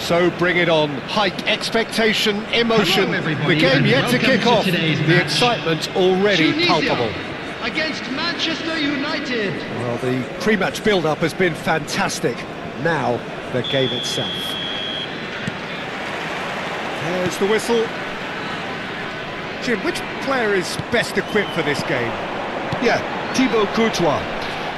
So bring it on. Hike expectation, emotion. Hello, the game yet to welcome kick to off. today's The match. excitement already Tunisia palpable. against Manchester United. Well, the pre-match build-up has been fantastic. Now, the game itself. There's the whistle. Jim, which player is best equipped for this game? Yeah, Thibaut Courtois.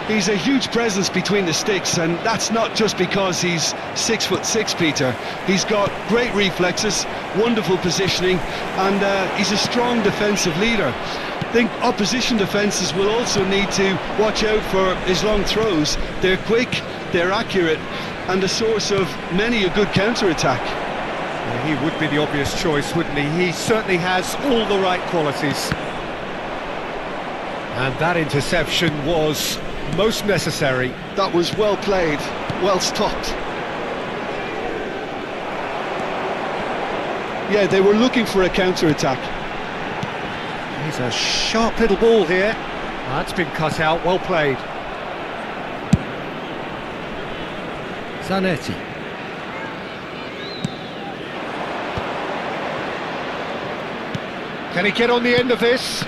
He's a huge presence between the sticks, and that's not just because he's 6'6", Peter. He's got great reflexes, wonderful positioning, and he's a strong defensive leader. I think opposition defences will also need to watch out for his long throws. They're quick, they're accurate, and a source of many a good counter-attack. Well, he would be the obvious choice, wouldn't he? He certainly has all the right qualities. And that interception was most necessary. That was well played, well stopped. Yeah, they were looking for a counter-attack. He's a sharp little ball here. That's been cut out, well played. Zanetti. Can he get on the end of this?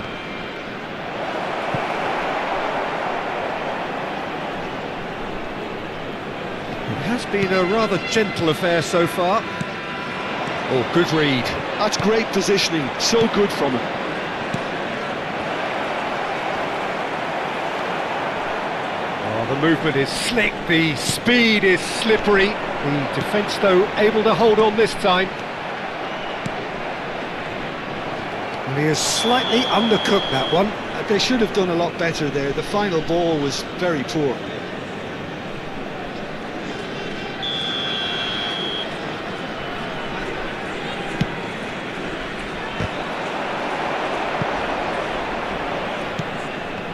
It has been a rather gentle affair so far. Oh, good read. That's great positioning, so good from him. Oh, the movement is slick, the speed is slippery. The defence, though, able to hold on this time. And he has slightly undercooked that one. They should have done a lot better there. The final ball was very poor.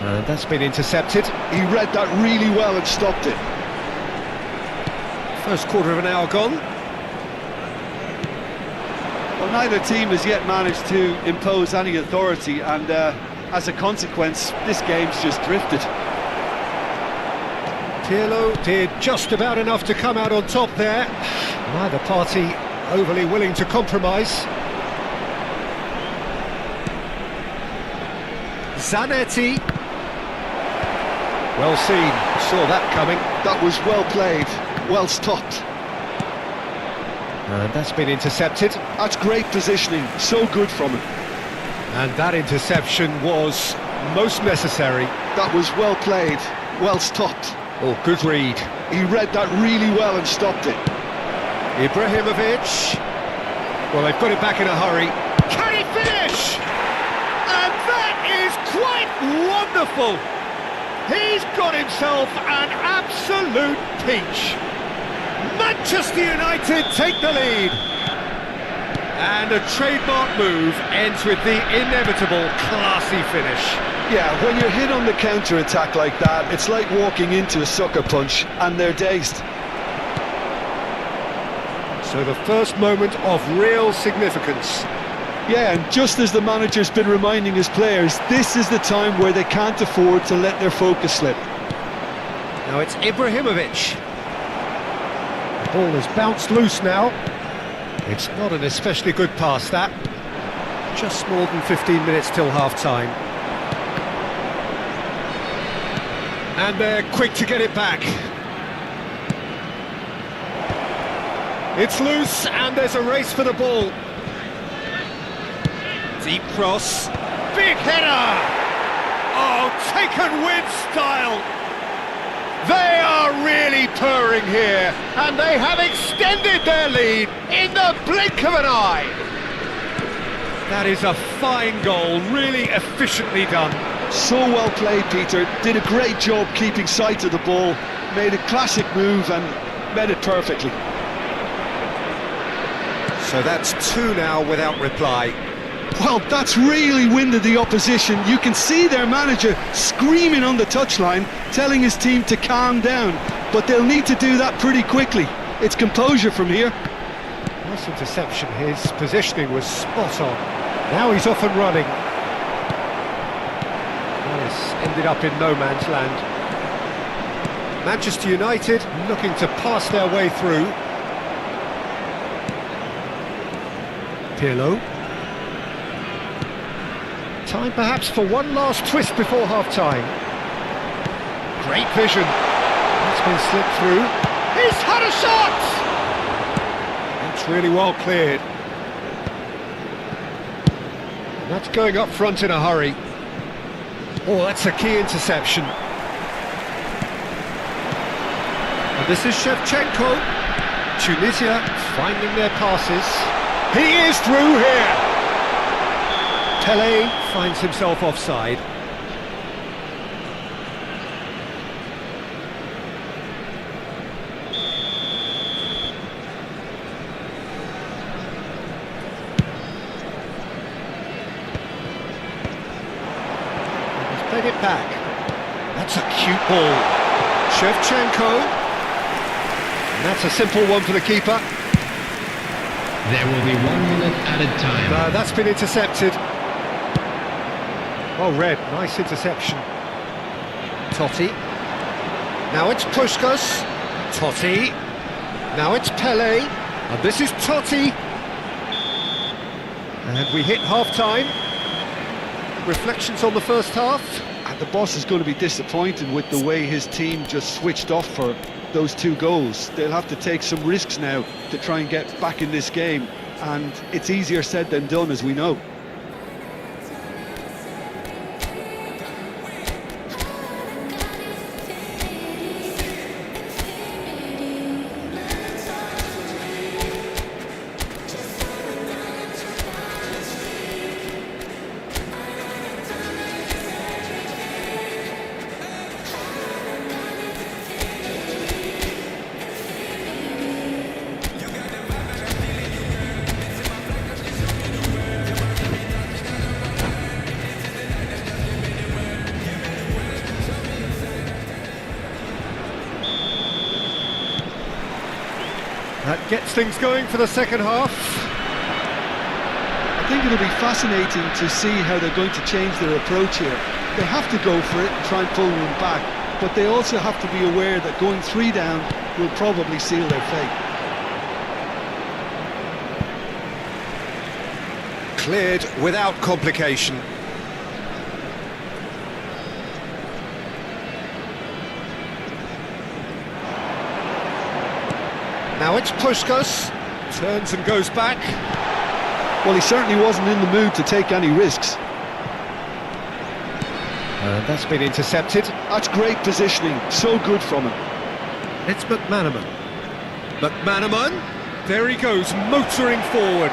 And that's been intercepted. He read that really well and stopped it. First quarter of an hour gone. Well, neither team has yet managed to impose any authority, and as a consequence, this game's just drifted. Pirlo did just about enough to come out on top there. Neither party overly willing to compromise. Zanetti. Well seen, saw that coming. That was well played, well stopped. And that's been intercepted. That's great positioning, so good from him. And that interception was most necessary. That was well played, well stopped. Oh, good read. He read that really well and stopped it. Ibrahimovic. Well, they've got it back in a hurry. Can he finish? And that is quite wonderful. He's got himself an absolute peach. Manchester United take the lead. And a trademark move ends with the inevitable classy finish. Yeah, when you're hit on the counter-attack like that, it's like walking into a sucker punch, and they're dazed. So the first moment of real significance. Yeah, and just as the manager's been reminding his players, this is the time where they can't afford to let their focus slip. Now it's Ibrahimovic. The ball has bounced loose now. It's not an especially good pass, that. Just more than 15 minutes till half-time. And they're quick to get it back. It's loose, and there's a race for the ball. Deep cross. Big header! Oh, taken with style! They are really purring here, and they have extended their lead in the blink of an eye. That is a fine goal, really efficiently done. So well played, Peter. Did a great job keeping sight of the ball, made a classic move and made it perfectly. So that's two now without reply. Well, that's really winded the opposition. You can see their manager screaming on the touchline, telling his team to calm down, but they'll need to do that pretty quickly. It's composure from here. Nice interception. His positioning was spot on. Now he's off and running. This ended up in no man's land. Manchester United looking to pass their way through. Pirlo. Time perhaps for one last twist before half-time. Great vision. That's been slipped through. He's had a shot! That's really well cleared. And that's going up front in a hurry. Oh, that's a key interception. And this is Shevchenko. Tunisia finding their passes. He is through here. Pele finds himself offside. He's played it back. That's a cute ball. Shevchenko. And that's a simple one for the keeper. There will be 1 minute added time. That's been intercepted. Well read, nice interception. Totti. Now it's Puskás. Totti. Now it's Pele. And this is Totti. And we hit half-time. Reflections on the first half. And the boss is going to be disappointed with the way his team just switched off for those 2 goals. They'll have to take some risks now to try and get back in this game, and it's easier said than done, as we know. That gets things going for the second half. I think it'll be fascinating to see how they're going to change their approach here. They have to go for it and try and pull one back, but they also have to be aware that going 3 down will probably seal their fate. Cleared without complication. Now it's Puskás. Turns and goes back. Well, he certainly wasn't in the mood to take any risks. That's been intercepted. That's great positioning, so good from him. It's McManaman. McManaman. There he goes, motoring forward.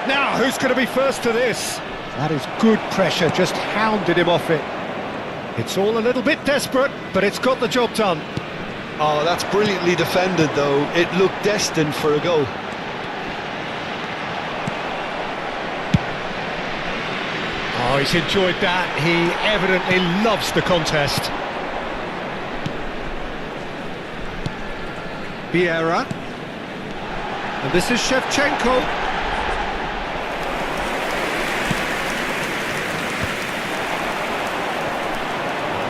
Now, who's going to be first to this? That is good pressure, just hounded him off it. It's all a little bit desperate, but it's got the job done. Oh, that's brilliantly defended, though. It looked destined for a goal. Oh, he's enjoyed that. He evidently loves the contest. Vieira. And this is Shevchenko.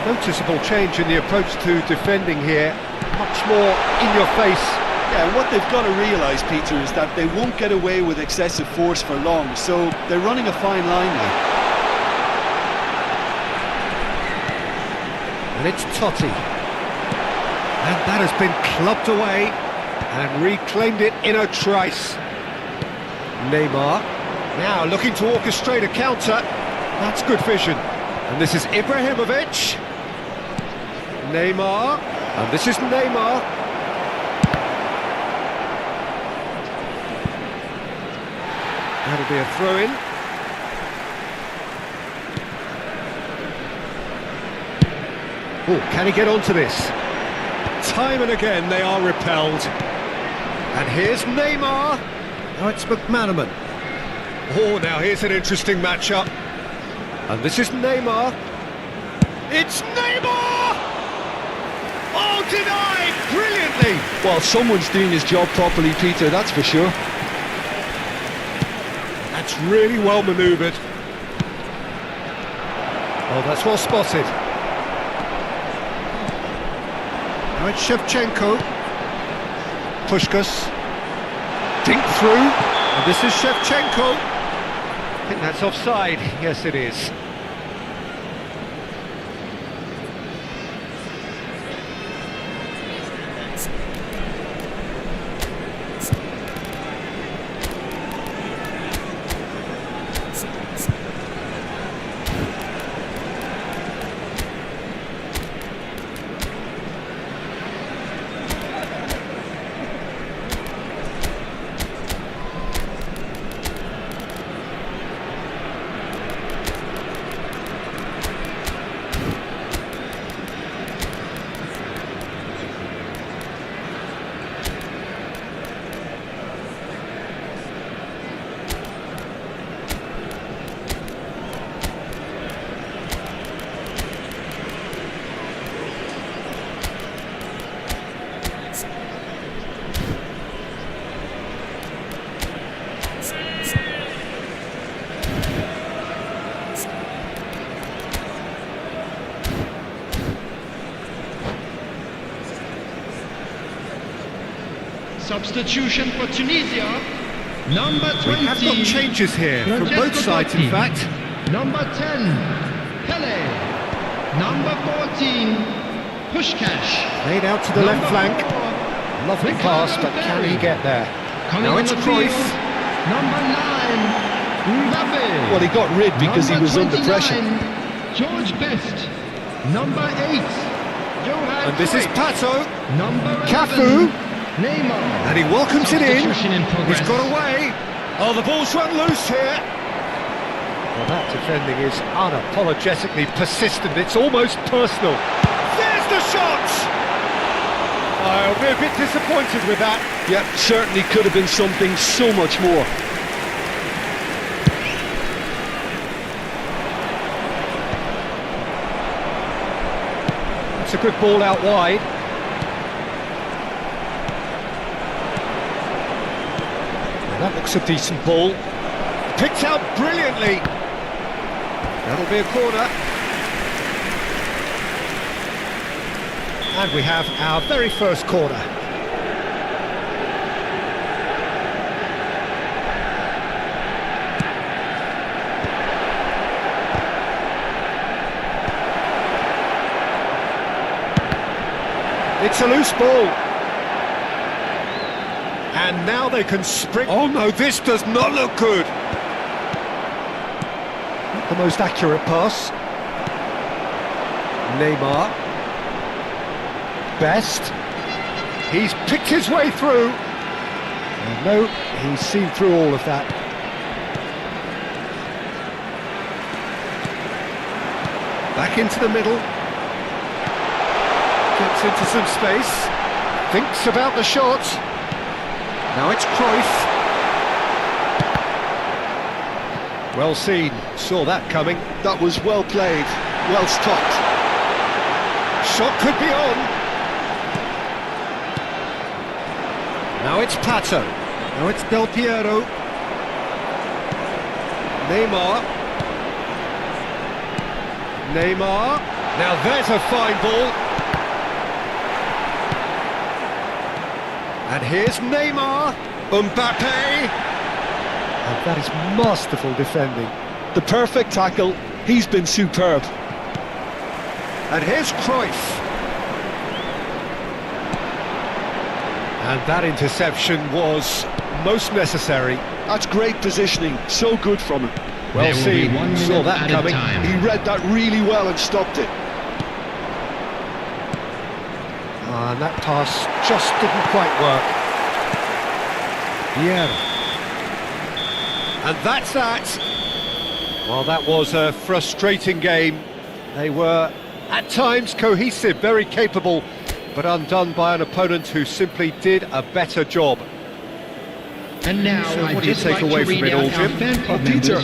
Noticeable change in the approach to defending here. Much more in your face. Yeah, what they've got to realise, Peter, is that they won't get away with excessive force for long, so they're running a fine line now. And it's Totti. And that has been clubbed away and reclaimed it in a trice. Neymar. Now looking to orchestrate a counter. That's good vision. And this is Ibrahimovic. Neymar. And this is Neymar. That'll be a throw-in. Oh, can he get onto this? Time and again they are repelled. And here's Neymar. Now it's McManaman. Oh, now here's an interesting matchup. And this is Neymar. It's Neymar! Oh, denied! Brilliantly! Well, someone's doing his job properly, Peter, that's for sure. That's really well manoeuvred. Oh, that's well spotted. Now it's Shevchenko. Puskás. Dink through. And this is Shevchenko. think that's offside. Yes, it is. Substitution for Tunisia. Number 20. We have got changes here from both sides, in fact. Number 10, Pele. Number 14, Pushkash. Played out to the left flank. Lovely pass, but can he get there? Now it's Cruyff. Number 9, Mbappe. Well, he got rid because he was under pressure. George Best. Number 8, Johan And this is Cruyff. Pato. Number 11, Cafu. Neymar. And he welcomes it in. Substitution progress. He's got away. Oh, the ball's run loose here. Well, that defending is unapologetically persistent. It's almost personal. There's the shot! I'll be a bit disappointed with that. Yeah, certainly could have been something so much more. It's a good ball out wide. That looks a decent ball. Picked out brilliantly. That'll be a corner. And we have our very first corner. It's a loose ball. And now they can spring. Oh no, this does not look good. Not the most accurate pass. Neymar. Best. He's picked his way through. And no, he's seen through all of that. Back into the middle. Gets into some space. Thinks about the shot. Now it's Cruyff. Well seen, saw that coming. That was well played, well stopped. Shot could be on. Now it's Pato. Now it's Del Piero. Neymar. Neymar. Now there's a fine ball. And here's Neymar, Mbappe, and that is masterful defending. The perfect tackle, he's been superb. And here's Cruyff. And that interception was most necessary. That's great positioning, so good from him. Well seen, saw that coming. He read that really well and stopped it. And that pass just didn't quite work. Yeah. And that's that. Well, that was a frustrating game. They were, at times, cohesive, very capable, but undone by an opponent who simply did a better job. And now, So what do you take away from it all, Jim? Peter,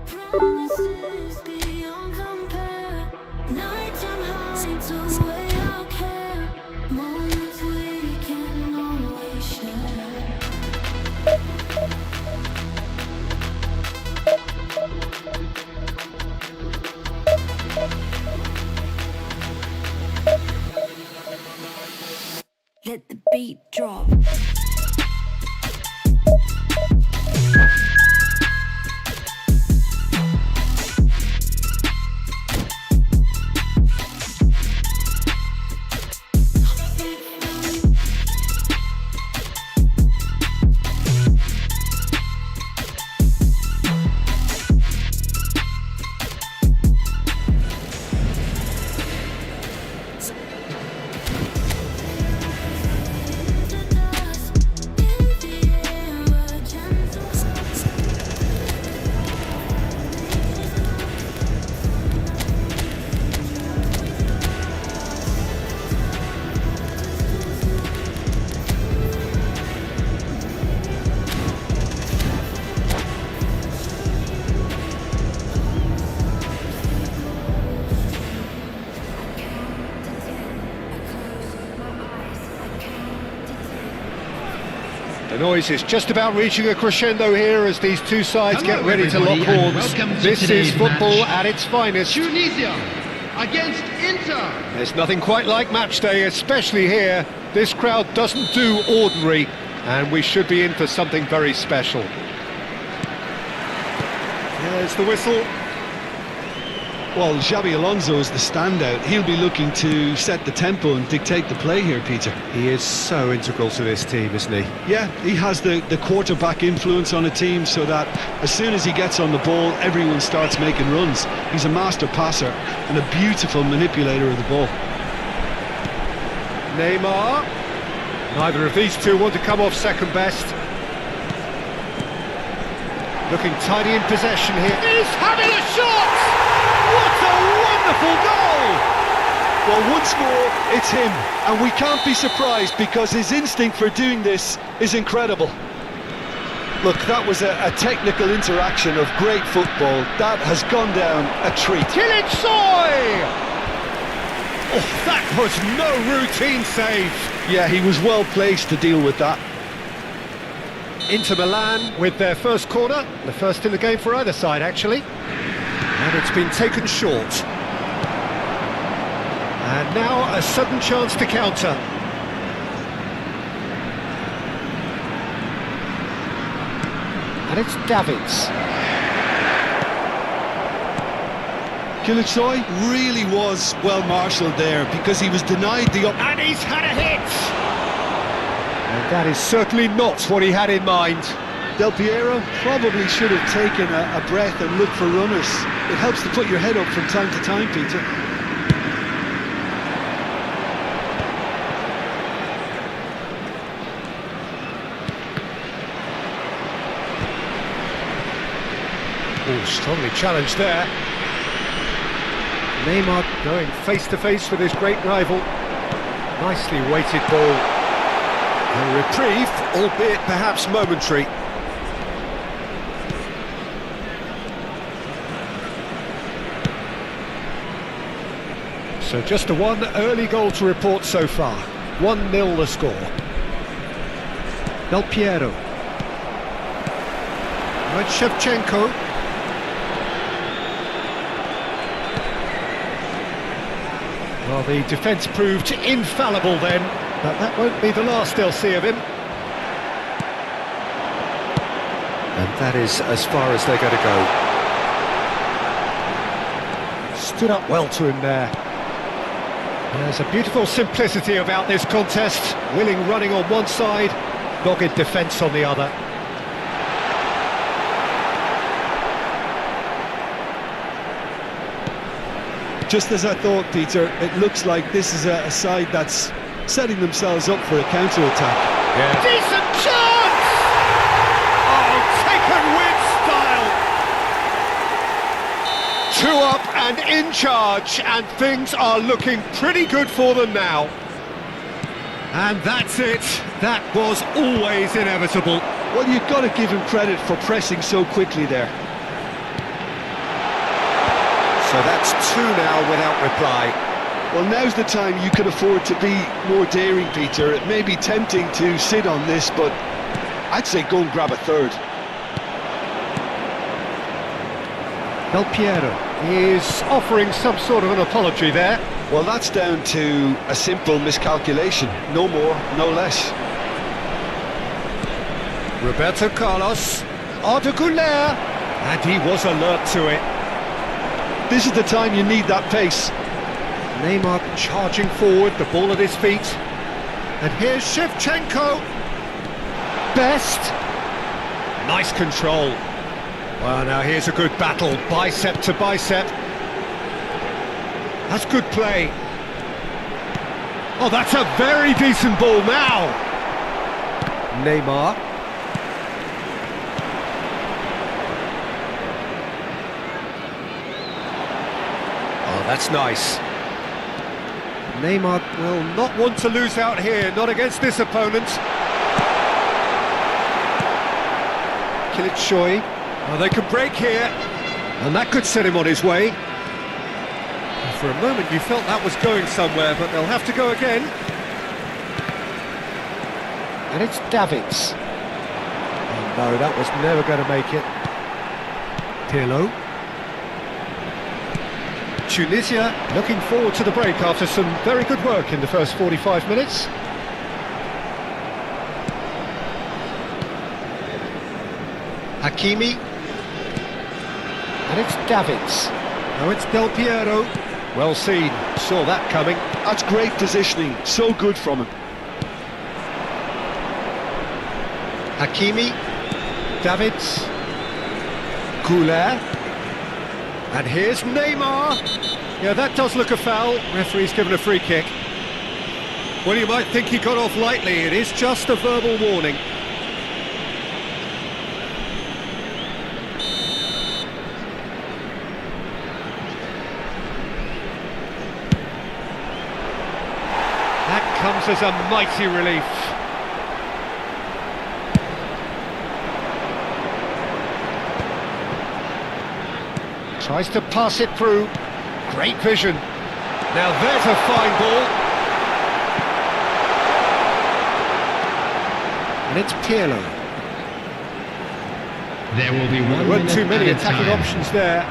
Promises beyond compare. Nighttime highs away our care. Moments we can always share. Let the beat drop. The noise is just about reaching a crescendo here as these two sides Hello, get ready to lock everybody, and horns. welcome to This is today's football match. at its finest. Tunisia against Inter. There's nothing quite like match day, especially here. This crowd doesn't do ordinary, and we should be in for something very special. There's the whistle. Well, Xabi Alonso is the standout. He'll be looking to set the tempo and dictate the play here, Peter. He is so integral to this team, isn't he? Yeah, he has the quarterback influence on a team so that as soon as he gets on the ball, everyone starts making runs. He's a master passer and a beautiful manipulator of the ball. Neymar. Neither of these two want to come off second best. Looking tidy in possession here. He's having a shot! What a wonderful goal! Well, once more, it's him, and we can't be surprised because his instinct for doing this is incredible. Look, that was a technical interaction of great football. That has gone down a treat. Kebili! Oh, that was no routine save. Yeah, he was well placed to deal with that. Inter Milan with their first corner, the first in the game for either side actually, and it's been taken short. And now a sudden chance to counter. And it's Davids. Kılıçsoy really was well marshalled there because he was denied the And he's had a hit! And that is certainly not what he had in mind. Del Piero probably should have taken a breath and looked for runners. It helps to put your head up from time to time, Peter. Oh, strongly challenged there. Neymar going face-to-face with his great rival. Nicely weighted ball. A reprieve, albeit perhaps momentary. So just the one early goal to report so far. 1-0 the score. Del Piero. Right, Shevchenko. Well, the defence proved infallible then, but that won't be the last they'll see of him. And that is as far as they're going to go. Stood up well to him there. There's a beautiful simplicity about this contest. Willing running on one side, dogged defence on the other. Just as I thought, Peter, it looks like this is a side that's setting themselves up for a counter-attack. Yeah. Decent chance! Oh, taken with style! 2 up and in charge, and things are looking pretty good for them now. And that's it. That was always inevitable. Well, you've got to give him credit for pressing so quickly there. So that's 2 now without reply. Well, now's the time you can afford to be more daring, Peter. It may be tempting to sit on this, but I'd say go and grab a third. Del Piero is offering some sort of an apology there. Well, that's down to a simple miscalculation. No more, no less. Roberto Carlos, Arda Güler, and he was alert to it. This is the time you need that pace. Neymar charging forward, the ball at his feet. And here's Shevchenko. Best. Nice control. Well, now here's a good battle, bicep to bicep. That's good play. Oh, that's a very decent ball now. Neymar. Oh, that's nice. Neymar will not want to lose out here, not against this opponent. Kılıçsoy. Oh, they could break here, and that could set him on his way. For a moment you felt that was going somewhere, but they'll have to go again. And it's Davids. No, that was never going to make it. Pirlo. Tunisia looking forward to the break after some very good work in the first 45 minutes. Hakimi. And it's Davids. Now it's Del Piero. Well seen, saw that coming. That's great positioning, so good from him. Hakimi. Davids. Goulet. And here's Neymar. Yeah, that does look a foul. Referee's given a free kick. Well, you might think he got off lightly. It is just a verbal warning. That comes as a mighty relief. Tries to pass it through. Great vision. Now there's a fine ball. And it's Pirlo. There will be There 1 weren't minute too many added attacking time. options there.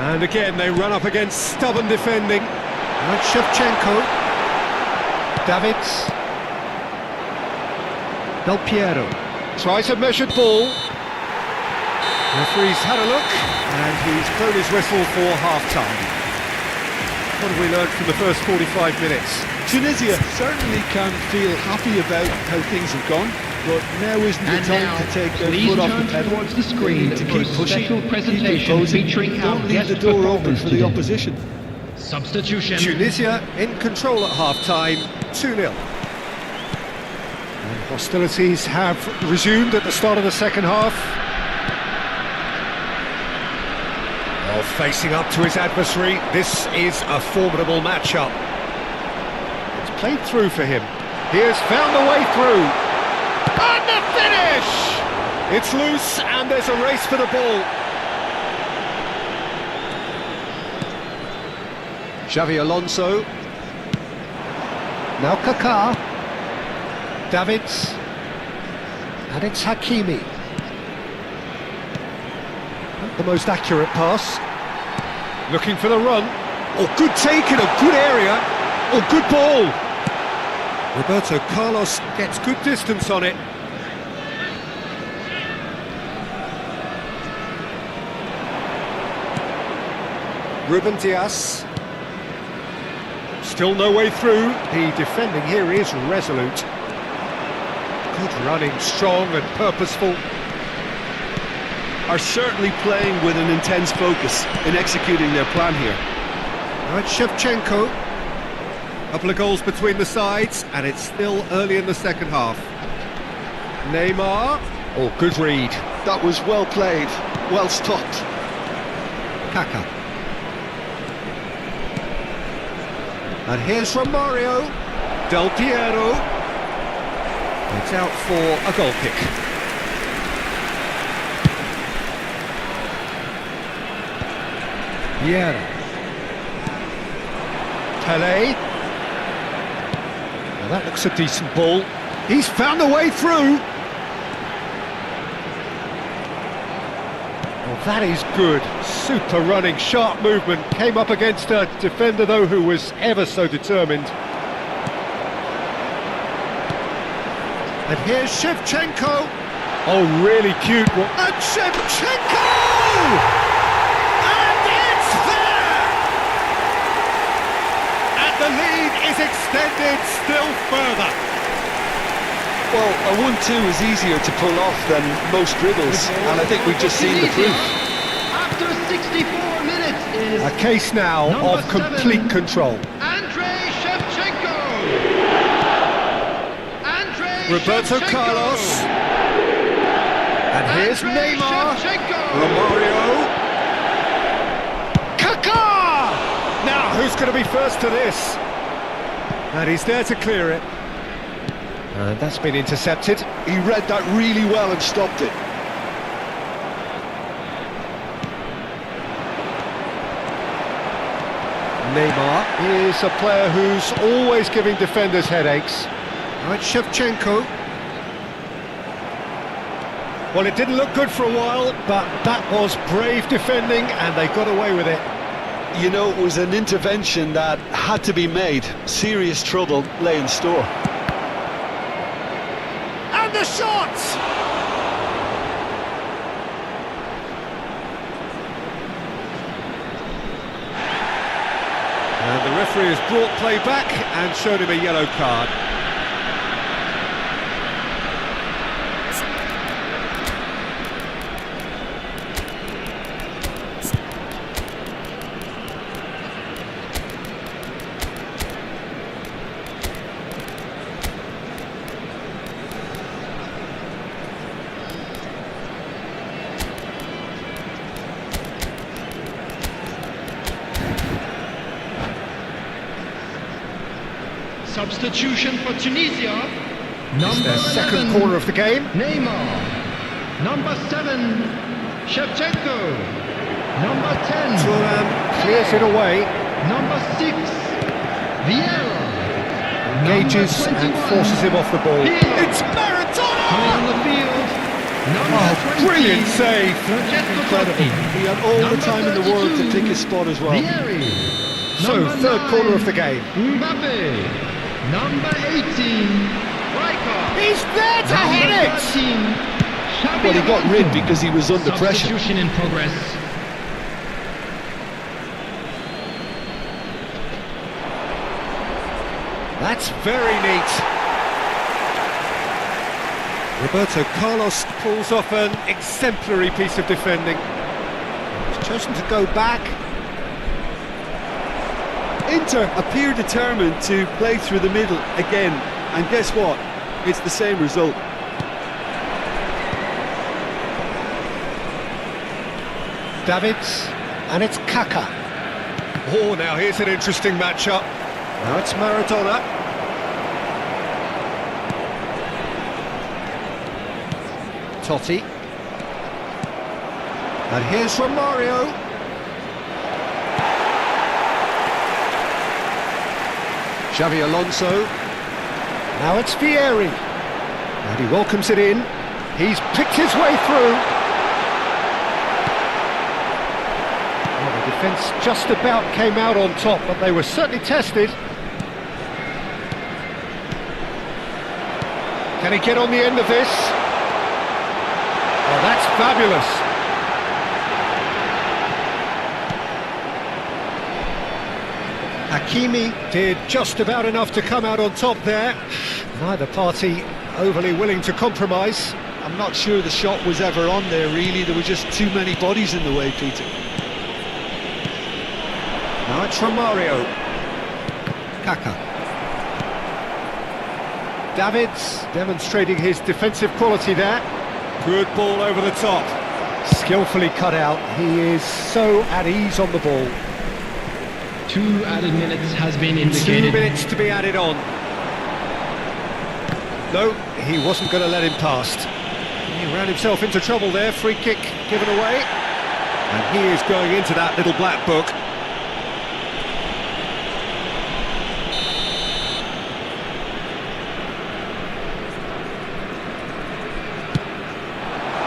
And again, they run up against stubborn defending. And it's Shevchenko. Davids. Del Piero. Tries a measured ball. Referee's had a look, and he's blown his whistle for half-time. What have we learned from the first 45 minutes? Tunisia certainly can feel happy about how things have gone, but now isn't the And time now, to take their please foot off turn the pedal. towards the screen They need to for keep a pushing, special keep presentation imposing. featuring our Don't leave guest the door open performers for the today. opposition. Substitution. Tunisia in control at half-time, 2-0. And hostilities have resumed at the start of the second half. Well, facing up to his adversary, this is a formidable matchup. It's played through for him. He has found the way through. And the finish! It's loose and there's a race for the ball. Xavi Alonso. Now Kaká. Davids. And it's Hakimi. Not the most accurate pass. Looking for the run. Oh, good take in a good area. Oh, good ball. Roberto Carlos gets good distance on it. Ruben Dias. Still no way through. The defending here is resolute. Good running, strong and purposeful. Are certainly playing with an intense focus in executing their plan here. Now it's Shevchenko. Couple of goals between the sides, and it's still early in the second half. Neymar. Oh, good read. That was well played, well stopped. Kaká. And here's Romario. Del Piero. It's out for a goal kick. Vieira. Pelé. Well, that looks a decent ball. He's found a way through. Well, that is good. Super running, sharp movement. Came up against a defender, though, who was ever so determined. And here's Shevchenko. Oh, really cute. And Shevchenko! And it's there! And the lead is extended still further. Well, a 1-2 is easier to pull off than most dribbles, and I think we've just seen the proof. After 64 minutes is A case now Number of complete 7. control. Andrei Shevchenko. Andrei Roberto Shevchenko. Carlos. And here's Andrei Neymar. Shevchenko. Romario. Kaká! Now, who's going to be first to this? And he's there to clear it. And that's been intercepted. He read that really well and stopped it. Neymar is a player who's always giving defenders headaches. Now it's Shevchenko. Well, it didn't look good for a while, but that was brave defending, and they got away with it. You know, it was an intervention that had to be made. Serious trouble lay in store. And the shot! And the referee has brought play back and showed him a yellow card. Substitution for Tunisia. It's Number their 11, second corner of the game. Neymar. Number 7, Shevchenko. Number 10, Thuram clears it away, Number 6, Vieira. engages Number and 21, forces him off the ball. Pirlo. It's Maradona! Coming on the field. Number Oh, 20, brilliant save! Francesco Incredible. Totti. He had all the Number time in the world to 32, pick his spot as well. Vieri. So, Number third 9, corner of the game. Mbappe. Number 18, Rijkaard. He's there to hit Number it! 13, Xabi Well, he got rid Alonso. because he was under pressure. Substitution in progress. That's very neat. Roberto Carlos pulls off an exemplary piece of defending. He's chosen to go back. Inter appear determined to play through the middle again, and guess what? It's the same result. Davids, and it's Kaka. Oh, now here's an interesting matchup. Now it's Maradona. Totti. And here's Romario. Xabi Alonso. Now it's Vieri. And he welcomes it in. He's picked his way through. Well, the defence just about came out on top, but they were certainly tested. Can he get on the end of this? Oh, that's fabulous. Hakimi did just about enough to come out on top there. Neither party overly willing to compromise. I'm not sure the shot was ever on there, really. There were just too many bodies in the way, Peter. Now it's Romario. Kaka. Davids demonstrating his defensive quality there. Good ball over the top. Skillfully cut out. He is so at ease on the ball. 2 added minutes has been 2 indicated. minutes to be added on. No, he wasn't going to let him past. He ran himself into trouble there. Free kick given away. And he is going into that little black book.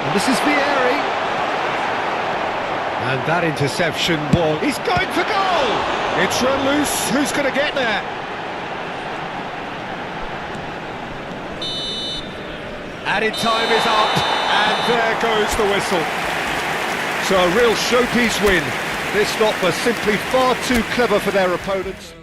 And this is Vieri. And that interception was... He's going for goal! It's run loose. Who's going to get there? Added time is up, and there goes the whistle. So a real showpiece win. This lot were simply far too clever for their opponents.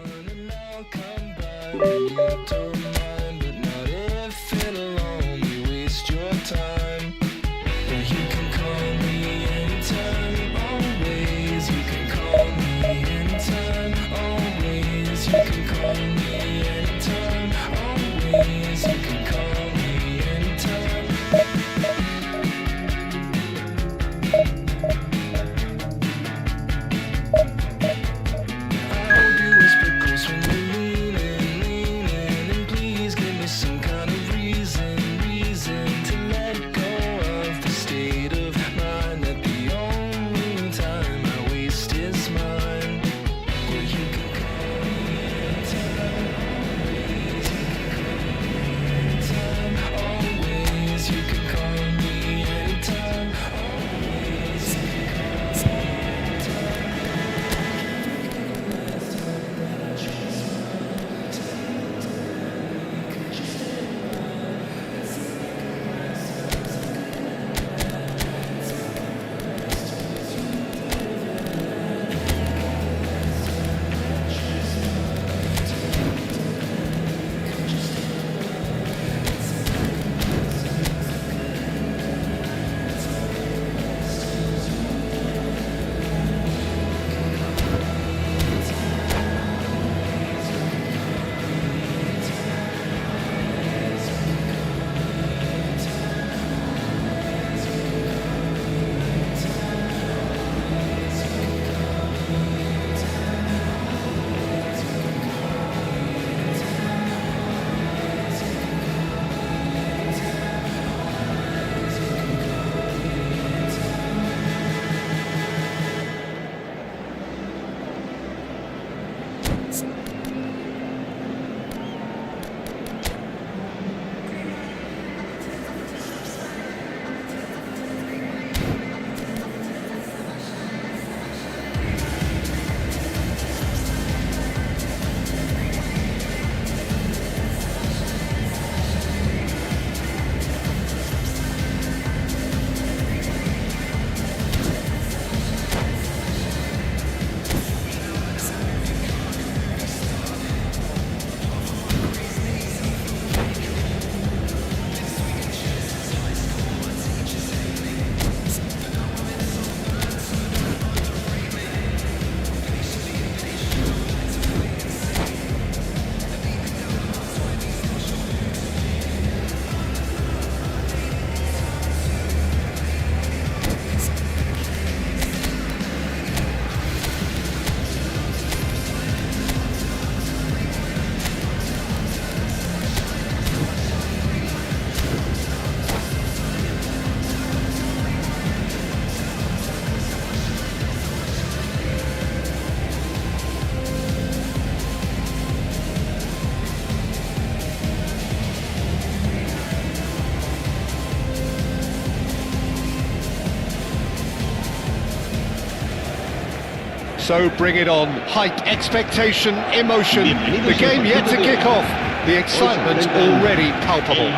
So bring it on. Hype, expectation, emotion. The game yet to kick off. The excitement already palpable.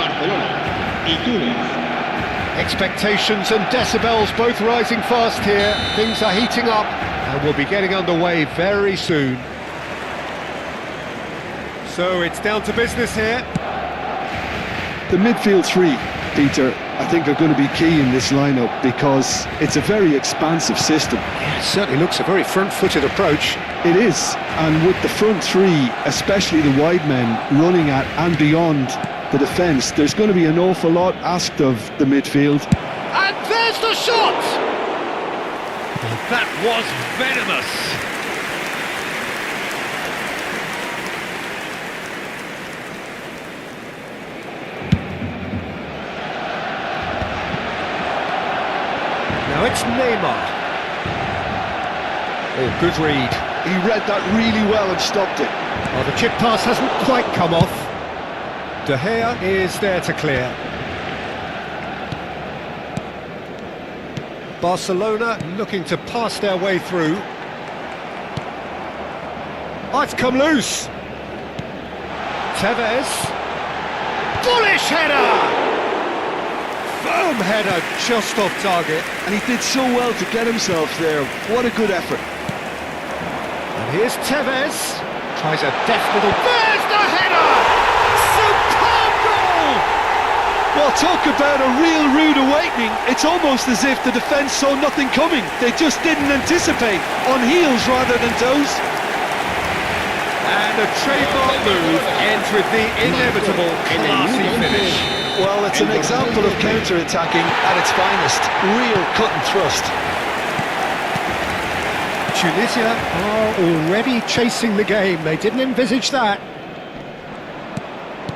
Expectations and decibels both rising fast here. Things are heating up and we'll be getting underway very soon. So it's down to business here. The midfield three, Peter, I think are going to be key in this lineup because it's a very expansive system. Yeah, it certainly looks a very front-footed approach. It is, and with the front three, especially the wide men, running at and beyond the defence, there's going to be an awful lot asked of the midfield. And there's the shot! That was venomous. Now it's Neymar. Oh, good read. He read that really well and stopped it. Well, the chip pass hasn't quite come off. De Gea is there to clear. Barcelona looking to pass their way through. Oh, it's come loose. Tevez. Bullish header! Firm header just off target. And he did so well to get himself there. What a good effort. And here's Tevez. Tries a deft little... There's the header! Superb goal! Well, talk about a real rude awakening. It's almost as if the defence saw nothing coming. They just didn't anticipate. On heels rather than toes. And a trademark move ends with the inevitable classy finish. Well, it's an example of counter-attacking at its finest. Real cut and thrust. Tunisia are already chasing the game. They didn't envisage that.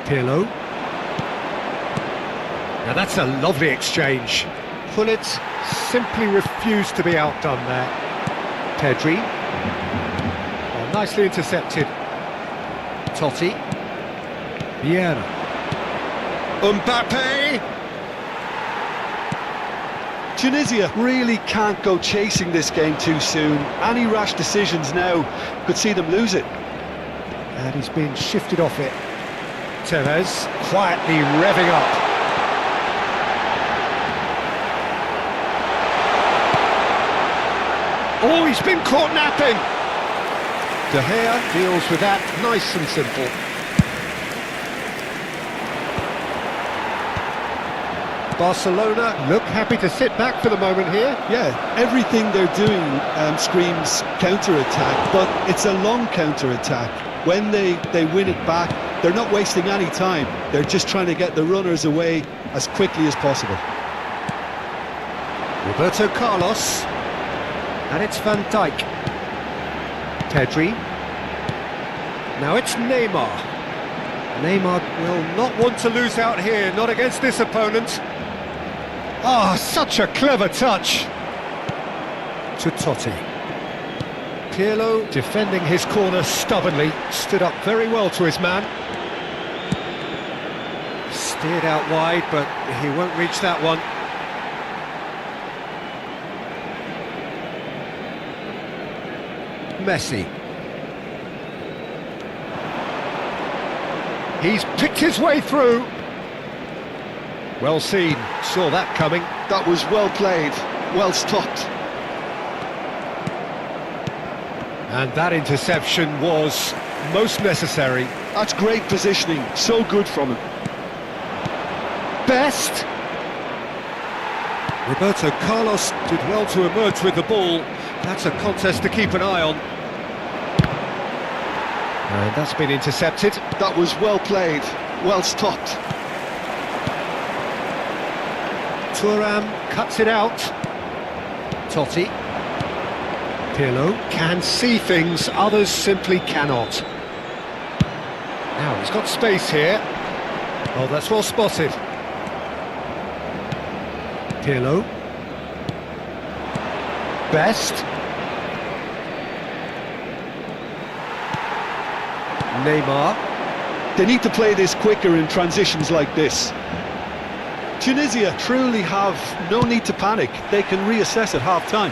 Pirlo. Now that's a lovely exchange. Pullet simply refused to be outdone there. Pedri. Oh, nicely intercepted. Totti. Vieira. Mbappe! Tunisia really can't go chasing this game too soon. Any rash decisions now could see them lose it. And he's been shifted off it. Tevez quietly revving up. Oh, he's been caught napping! De Gea deals with that nice and simple. Barcelona look happy to sit back for the moment here. Yeah, everything they're doing screams counter-attack, but it's a long counter-attack. When they win it back, they're not wasting any time. They're just trying to get the runners away as quickly as possible. Roberto Carlos. And it's Van Dijk. Pedri. Now it's Neymar. Neymar will not want to lose out here, not against this opponent. Ah, such a clever touch. To Totti. Pirlo defending his corner stubbornly, stood up very well to his man. Steered out wide, but he won't reach that one. Messi. He's picked his way through. Well seen, saw that coming. That was well played, well stopped. And that interception was most necessary. That's great positioning, so good from him. Best. Roberto Carlos did well to emerge with the ball. That's a contest to keep an eye on. And that's been intercepted. That was well played, well stopped. Thuram cuts it out. Totti. Pirlo can see things others simply cannot. Now he's got space here. Oh, that's well spotted. Pirlo. Best. Neymar. They need to play this quicker in transitions like this. Tunisia truly have no need to panic. They can reassess at half-time.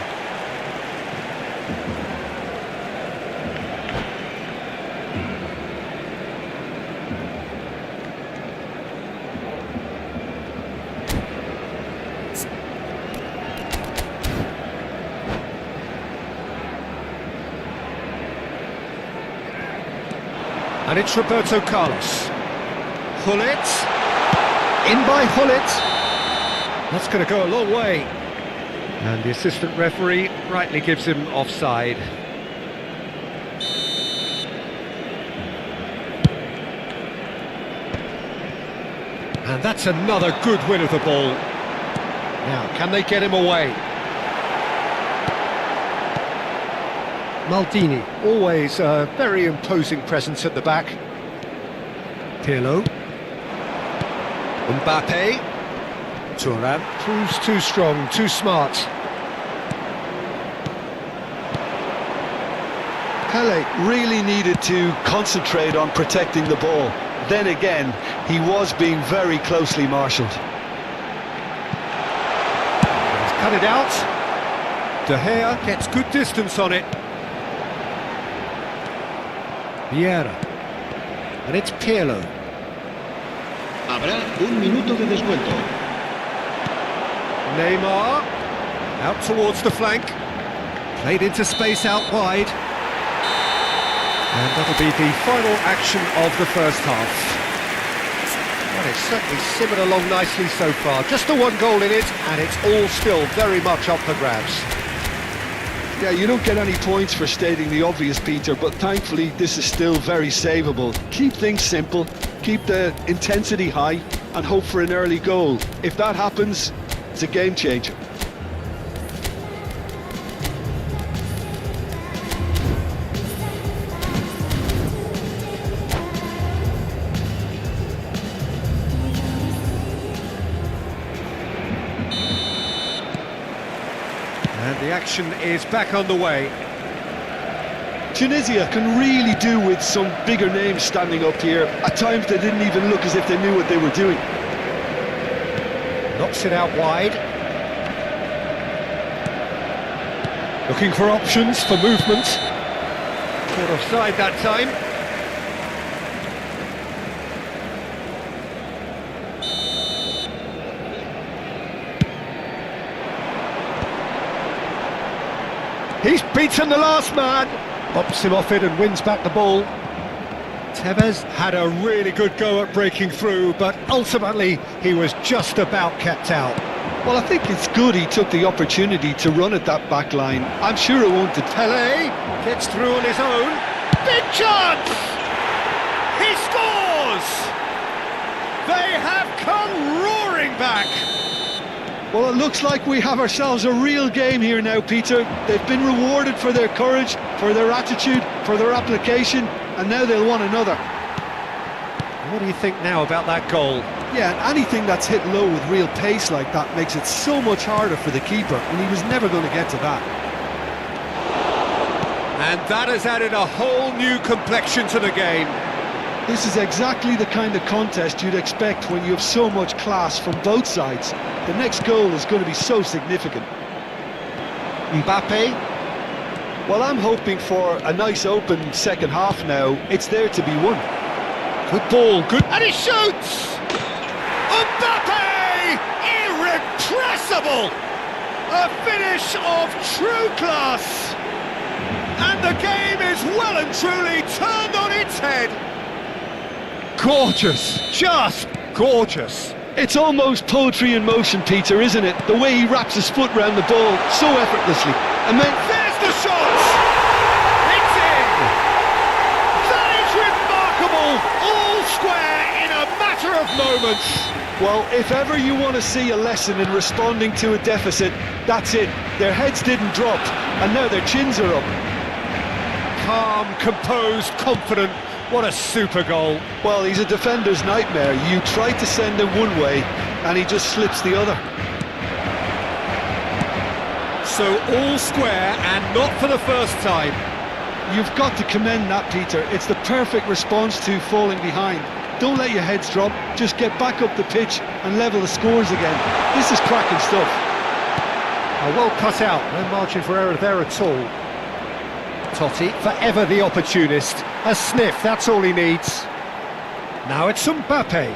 And it's Roberto Carlos. Hullet. In by Hullet. That's going to go a long way. And the assistant referee rightly gives him offside. And that's another good win of the ball. Now, can they get him away? Maldini, always a very imposing presence at the back. Pirlo. Mbappe. Thuram proves too strong, too smart. Pele really needed to concentrate on protecting the ball. Then again, he was being very closely marshalled. He's cut it out. De Gea gets good distance on it. Vieira. And it's Pirlo. Habrá un minuto de descuento. Neymar. Out towards the flank. Played into space out wide. And that'll be the final action of the first half. Well, it's certainly simmered along nicely so far. Just the one goal in it, and it's all still very much up for grabs. Yeah, you don't get any points for stating the obvious, Peter, but thankfully this is still very savable. Keep things simple, keep the intensity high, and hope for an early goal. If that happens, it's a game changer. And the action is back on the way. Tunisia can really do with some bigger names standing up here. At times they didn't even look as if they knew what they were doing. Knocks it out wide. Looking for options, for movement. Caught offside that time. He's beaten the last man. Bops him off it and wins back the ball. Tevez had a really good go at breaking through, but ultimately he was just about kept out. Well, I think it's good he took the opportunity to run at that back line. I'm sure it won't Pele gets through on his own. Big chance! He scores! They have come roaring back. Well, it looks like we have ourselves a real game here now, Peter. They've been rewarded for their courage, for their attitude, for their application, and now they'll want another. What do you think now about that goal? Yeah, and anything that's hit low with real pace like that makes it so much harder for the keeper, and he was never going to get to that. And that has added a whole new complexion to the game. This is exactly the kind of contest you'd expect when you have so much class from both sides. The next goal is going to be so significant. Mbappe. Well, I'm hoping for a nice open second half now. It's there to be won. Good ball, good... And he shoots! Mbappe! Irrepressible! A finish of true class! And the game is well and truly turned on its head. Gorgeous, just gorgeous. It's almost poetry in motion, Peter, isn't it? The way he wraps his foot round the ball so effortlessly. And then there's the shot! It's in! That is remarkable! All square in a matter of moments. Well, if ever you want to see a lesson in responding to a deficit, that's it. Their heads didn't drop, and now their chins are up. Calm, composed, confident. What a super goal. Well, he's a defender's nightmare. You try to send him one way, and he just slips the other. So all square, and not for the first time. You've got to commend that, Peter. It's the perfect response to falling behind. Don't let your heads drop. Just get back up the pitch and level the scores again. This is cracking stuff. Well cut out. No margin for error there at all. Totti, forever the opportunist. A sniff, that's all he needs. Now it's Mbappe.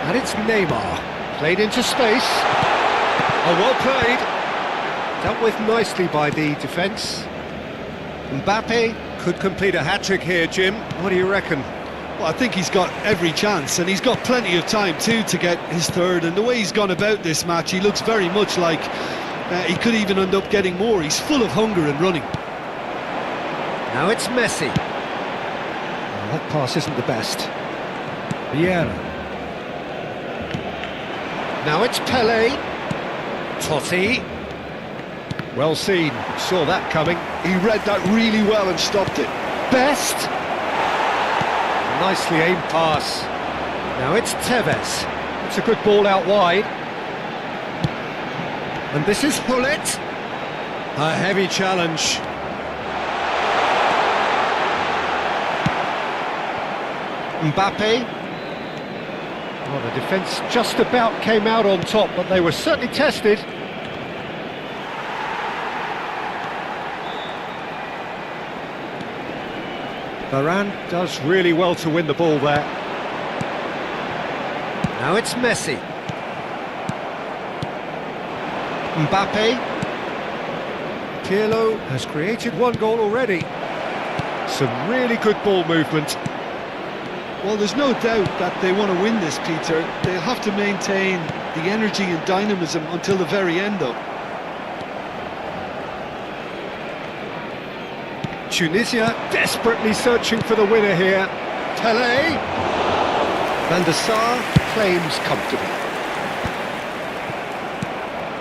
And it's Neymar. Played into space. Oh, well played. Dealt with nicely by the defence. Mbappe could complete a hat-trick here, Jim. What do you reckon? Well, I think he's got every chance, and he's got plenty of time too to get his third. And the way he's gone about this match, he looks very much like he could even end up getting more. He's full of hunger and running. Now it's Messi. Well, that pass isn't the best. Vieira. Now it's Pele. Totti. Well seen, saw that coming. He read that really well and stopped it. Best. Nicely aimed pass. Now it's Tevez. It's a good ball out wide. And this is Hullet. A heavy challenge. Mbappe. Well, the defence just about came out on top, but they were certainly tested. Varane does really well to win the ball there. Now it's Messi. Mbappe. Pirlo has created one goal already. Some really good ball movement. Well, there's no doubt that they want to win this, Peter. They'll have to maintain the energy and dynamism until the very end, though. Tunisia desperately searching for the winner here. Pele. Van der Sar claims comfortably.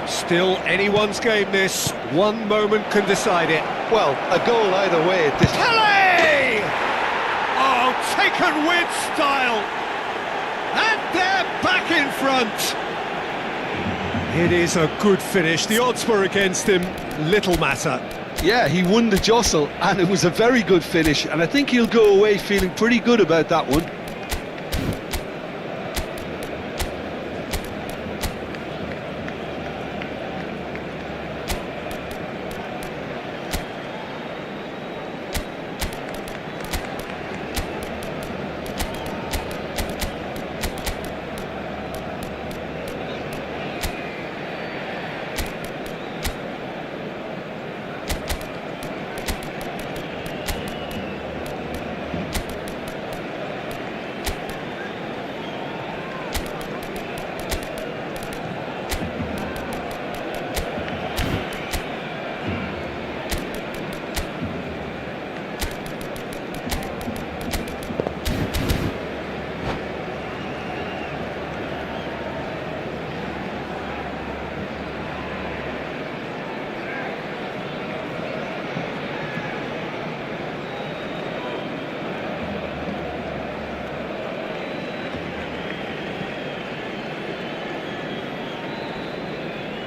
Still anyone's game this. One moment can decide it. Well, a goal either way at this... Pele! Oh, taken with style. And they're back in front. It is a good finish. The odds were against him. Little matter. Yeah, he won the jostle, and it was a very good finish, and I think he'll go away feeling pretty good about that one.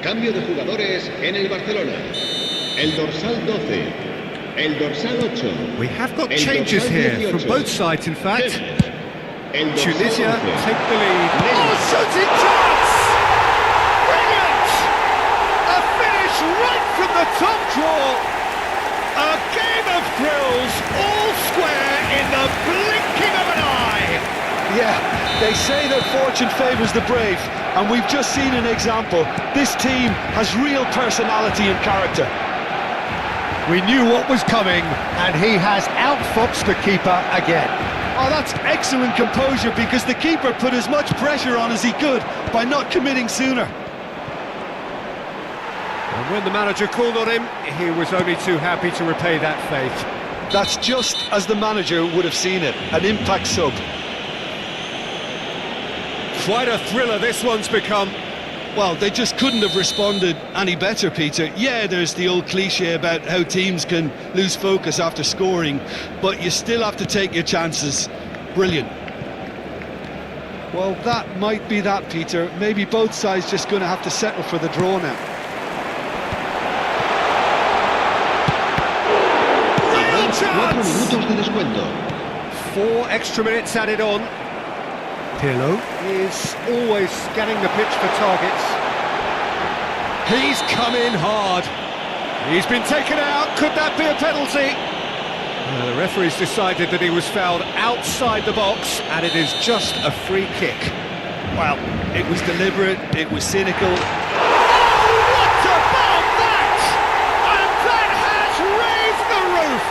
Cambio de jugadores en el Barcelona. El dorsal 12. El dorsal 8. We have got changes here from both sides, in fact. Tunisia take the lead. Oh, shooting chance! Brilliant! A finish right from the top draw. A game of thrills, all square in the blinking of an eye. Yeah, they say that fortune favours the brave, and we've just seen an example. This team has real personality and character. We knew what was coming, and he has outfoxed the keeper again. Oh, that's excellent composure, because the keeper put as much pressure on as he could by not committing sooner. And when the manager called on him, he was only too happy to repay that faith. That's just as the manager would have seen it, an impact sub. Quite a thriller this one's become. Well, they just couldn't have responded any better, Peter. Yeah, there's the old cliche about how teams can lose focus after scoring, but you still have to take your chances. Brilliant. Well, that might be that, Peter. Maybe both sides just going to have to settle for the draw now. Real 4 chance! minutos de descuento. 4 extra minutes added on. Pirlo is always scanning the pitch for targets. He's come in hard. He's been taken out. Could that be a penalty? The referee's decided that he was fouled outside the box, and it is just a free kick. Well, it was deliberate, it was cynical. Oh, what about that? And that has raised the roof.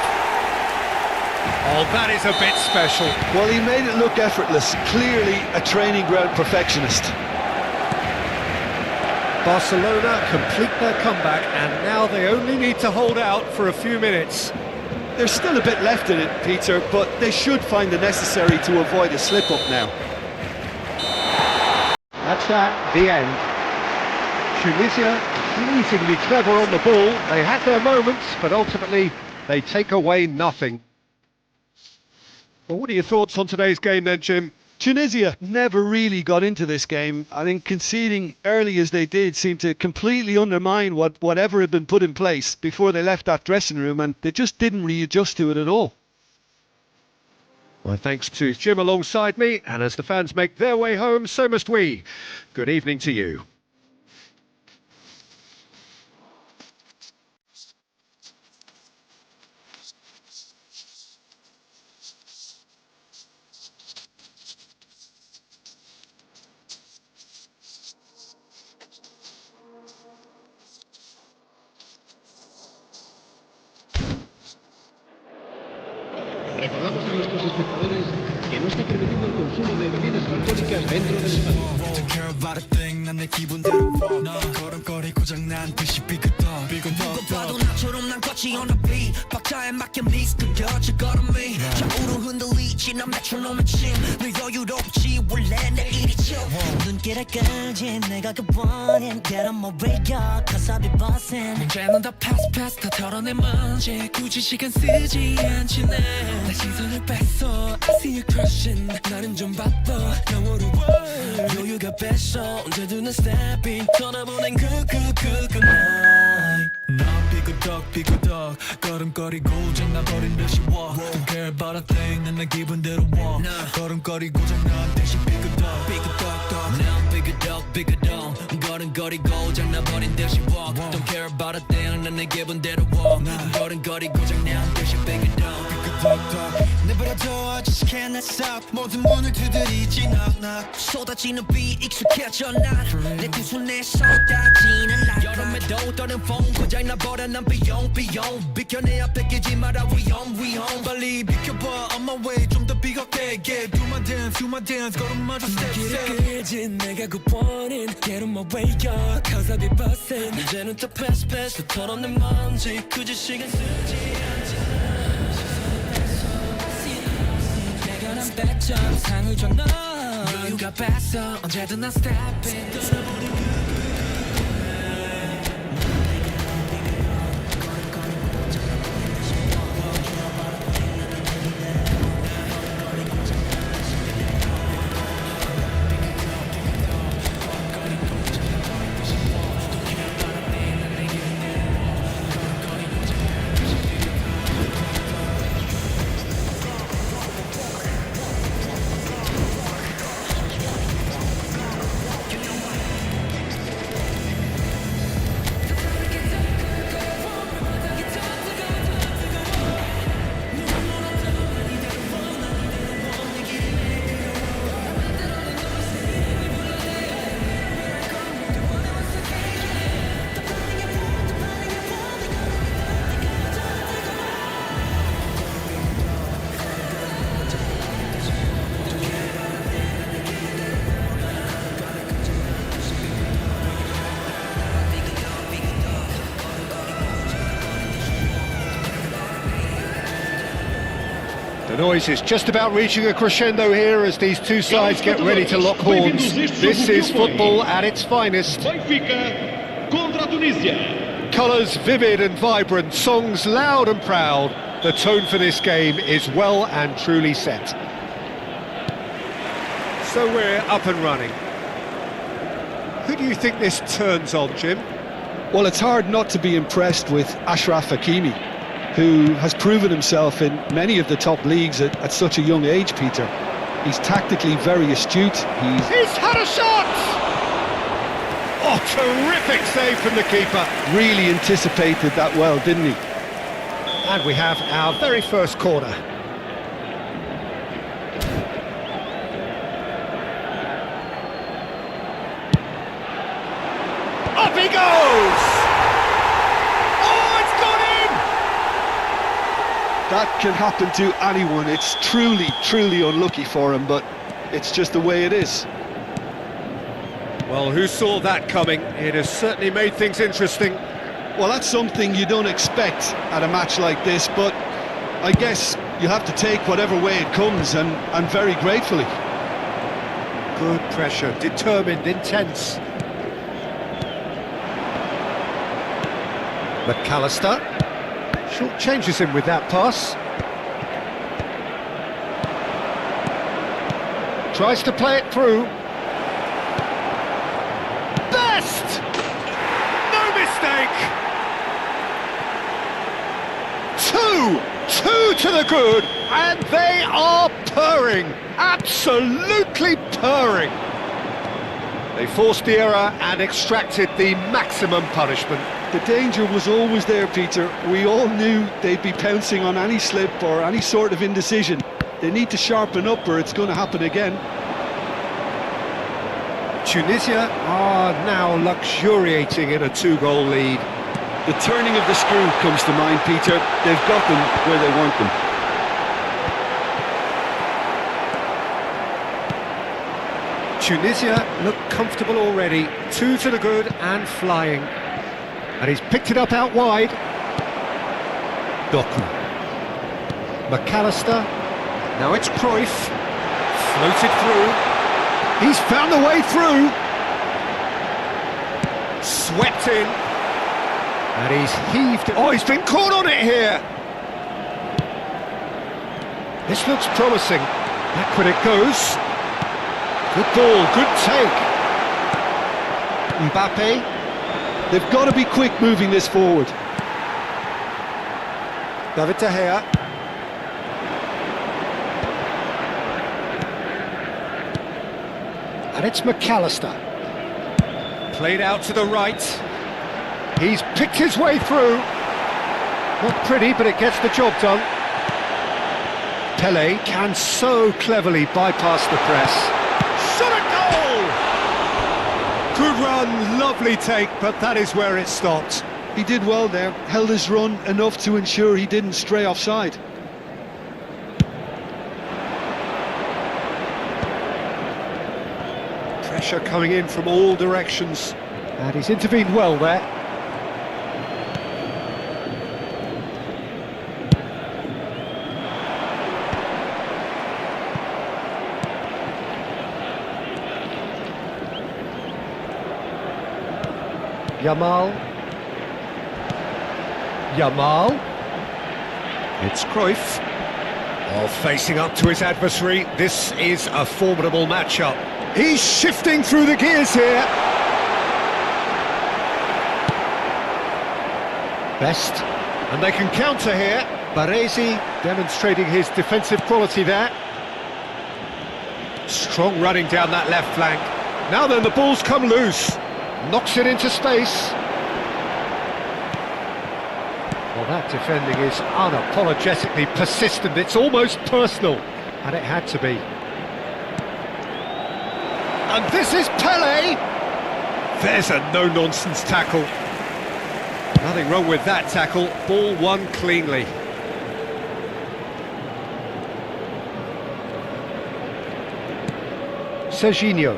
Oh, that is a bit special. Well, he made it look effortless. Clearly a training ground perfectionist. Barcelona complete their comeback, and now they only need to hold out for a few minutes. There's still a bit left in it, Peter, but they should find the necessary to avoid a slip-up now. That's the end. Tunisia, amazingly clever on the ball. They had their moments, but ultimately they take away nothing. Well, what are your thoughts on today's game then, Jim? Tunisia never really got into this game. I think conceding early as they did seemed to completely undermine whatever had been put in place before they left that dressing room, and they just didn't readjust to it at all. Well, thanks to Jim alongside me, and as the fans make their way home, so must we. Good evening to you. Recordamos a nuestros espectadores que no está permitido el consumo de bebidas alcohólicas dentro del estadio. 봐도 나처럼 난 걷지 on the beat 박자에 맞게 미스터 곁을 걸음이 좌우로 흔들리지 난 메트로놈의 침늘 여유롭지 원래 내 일이죠 눈길을 끌지 내가 그 원인 Get on my radio cause I'll be bossing 문제는 다 pass 다 털어내 먼지 굳이 시간 쓰지 않지 내 시선을 뺐어 I see you crushing 나는 좀 바빠 영어로 여유가 뺐어 언제든 난 stepping 떠나보낸 그 night 나 삐그덕 걸음거리고 장나버린 듯이 walk Don't care about a thing 난 내 기분대로 walk 걸음거리고 장난 대신 삐그덕 난 삐그덕 걸음거리고 장나버린 듯이 walk Don't care about a thing 난 내 기분대로 walk 걸음거리고 장난 대신 삐그덕 내버려둬 just can't stop 모든 문을 두드리지 knock 쏟아지는 비 익숙해져 난내 두 손에 쏟아지는 light 여름에도 떠는 风고장나 버려 난 비용 비켜 내 앞에 끼지 마라 위험 빨리 비켜봐 on my way 좀 더 비겁게 yeah do my dance 걸음마저 step 길을 끌지 내가 그 원인 Get on my way up cause I'll be bustin' 이제는 또 pass 또 털어낸 먼지 굳이 시간 쓰지 않지 내가 난 배점 상을 줘 너 여유가 뺐어 언제든 난 stepping The noise is just about reaching a crescendo here as these two sides get ready to lock horns. This is football at its finest. Benfica contra Tunisia. Colours vivid and vibrant, songs loud and proud. The tone for this game is well and truly set. So we're up and running. Who do you think this turns on, Jim? Well, it's hard not to be impressed with Achraf Hakimi, who has proven himself in many of the top leagues at such a young age, Peter. He's tactically very astute. He's had a shot! Oh, terrific save from the keeper. Really anticipated that well, didn't he? And we have our very first corner. Up he goes! That can happen to anyone. It's truly, truly unlucky for him, but it's just the way it is. Well, who saw that coming? It has certainly made things interesting. Well, that's something you don't expect at a match like this, but I guess you have to take whatever way it comes, and very gratefully. Good pressure, determined, intense. McAllister short changes him with that pass. Tries to play it through. Best! No mistake! Two to the good, and they are purring, absolutely purring. They forced the error and extracted the maximum punishment. The danger was always there, Peter. We all knew they'd be pouncing on any slip or any sort of indecision. They need to sharpen up or it's going to happen again. Tunisia are now luxuriating in a 2-goal lead. The turning of the screw comes to mind, Peter. They've got them where they want them. Tunisia look comfortable already. 2 to the good and flying. And he's picked it up out wide. Doku. McAllister. Now it's Cruyff. Floated through. He's found the way through. Swept in. And he's heaved. Oh, he's been caught on it here. This looks promising. Backward it goes. Good ball, good take. Mbappe. They've got to be quick moving this forward. David De Gea. And it's McAllister. Played out to the right. He's picked his way through. Not pretty, but it gets the job done. Pele can so cleverly bypass the press. Shot a goal! Good run, lovely take, but that is where it stopped. He did well there, held his run enough to ensure he didn't stray offside. Pressure coming in from all directions. And he's intervened well there. Yamal. It's Cruyff. Oh, facing up to his adversary. This is a formidable matchup. He's shifting through the gears here. Best. And they can counter here. Baresi demonstrating his defensive quality there. Strong running down that left flank. Now then, the ball's come loose. Knocks it into space. Well, that defending is unapologetically persistent. It's almost personal. And it had to be. And this is Pele. There's a no-nonsense tackle. Nothing wrong with that tackle. Ball won cleanly. Serginho.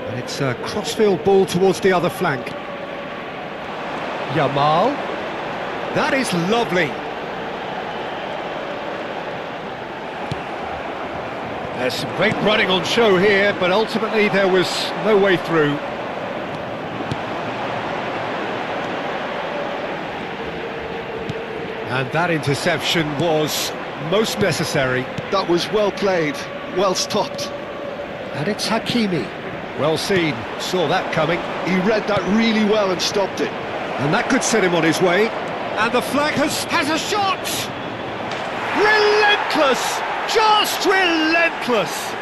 And it's a crossfield ball towards the other flank. Yamal. That is lovely. There's some great running on show here, but ultimately there was no way through. And that interception was most necessary. That was well played, well stopped. And it's Hakimi. Well seen, saw that coming. He read that really well and stopped it. And that could set him on his way. And the flag has a shot! Relentless! Just relentless!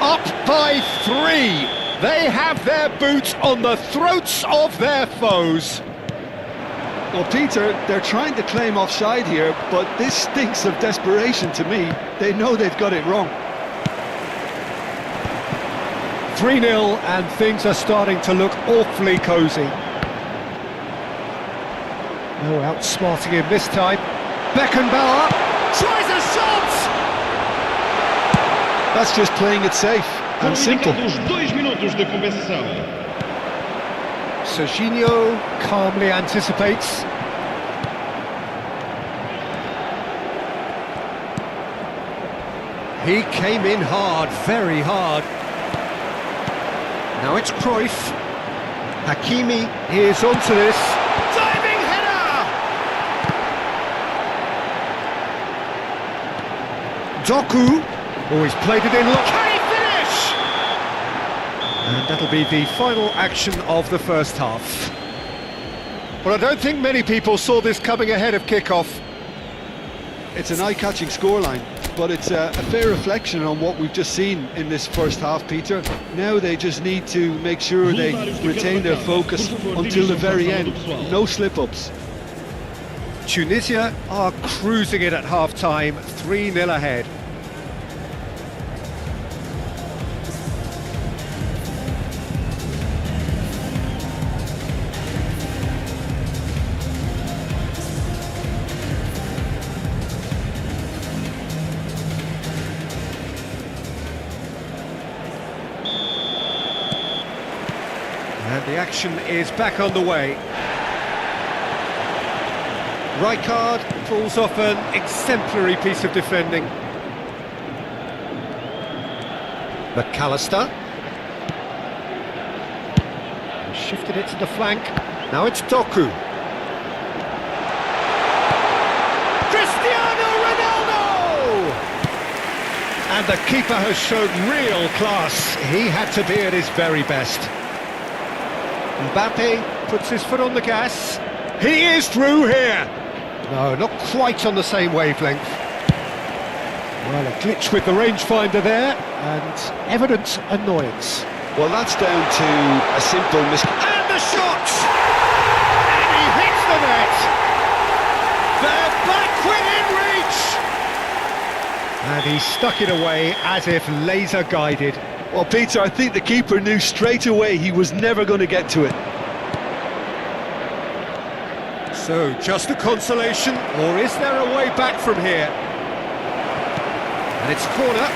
Up by 3! They have their boots on the throats of their foes. Well, Peter, they're trying to claim offside here, but this stinks of desperation to me. They know they've got it wrong. 3-0 and things are starting to look awfully cosy. No outsmarting him this time. Beckenbauer tries a shot! That's just playing it safe and simple. Dos 2 minutos de compensação. Serginho calmly anticipates. He came in hard, very hard. Now it's Cruyff. Hakimi is onto this. Diving header! Doku. Oh, he's played it in. Look, can he finish? And that'll be the final action of the first half. Well, I don't think many people saw this coming ahead of kick-off. It's an eye-catching scoreline, but it's a fair reflection on what we've just seen in this first half, Peter. Now they just need to make sure they retain their focus until the very end. No slip-ups. Tunisia are cruising it at half-time, 3-0 ahead. And the action is back on the way. Rijkaard pulls off an exemplary piece of defending. McAllister. Shifted it to the flank. Now it's Doku. Cristiano Ronaldo! And the keeper has shown real class. He had to be at his very best. Mbappe puts his foot on the gas. He is through here. No, not quite on the same wavelength. Well, a glitch with the rangefinder there, and evident annoyance. Well, that's down to a simple And the shot! And he hits the net! They're back within reach! And he stuck it away as if laser guided. Well, Peter, I think the keeper knew straight away he was never going to get to it. So, just a consolation, or is there a way back from here? And it's corner.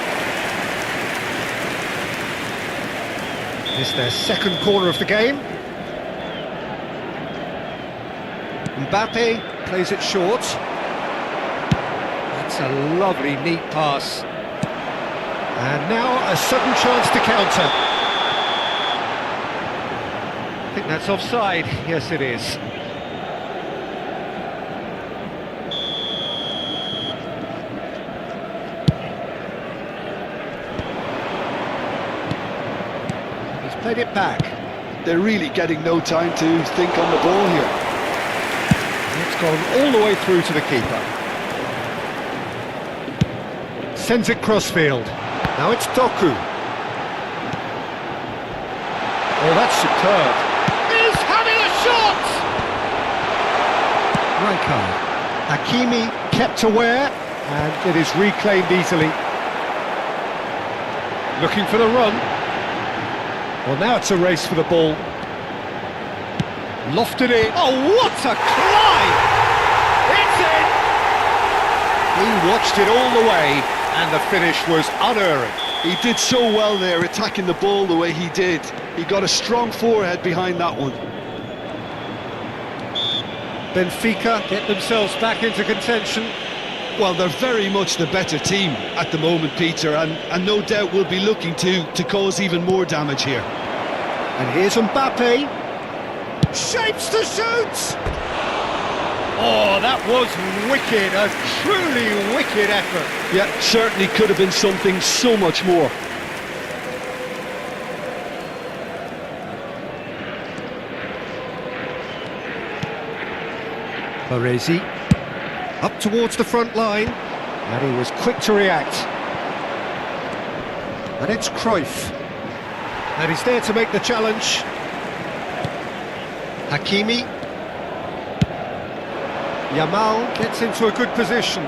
It's their second corner of the game. Mbappe plays it short. That's a lovely, neat pass. And now a sudden chance to counter. I think that's offside. Yes, it is. He's played it back. They're really getting no time to think on the ball here. It's gone all the way through to the keeper. Sends it crossfield. Now it's Doku. Oh, that's superb. He's having a shot! Rijkaard. Hakimi kept aware, and it is reclaimed easily. Looking for the run. Well, now it's a race for the ball. Lofted it. Oh, what a climb! It's in! He watched it all the way, and the finish was unerring. He did so well there, attacking the ball the way he did. He got a strong forehead behind that one. Benfica get themselves back into contention. Well, they're very much the better team at the moment, Peter, and no doubt will be looking to cause even more damage here. And here's Mbappe. Shapes to shoot! Oh, that was wicked, a truly wicked effort. Yeah, certainly could have been something so much more. Baresi up towards the front line, and he was quick to react. And it's Cruyff, and he's there to make the challenge. Hakimi. Yamal gets into a good position.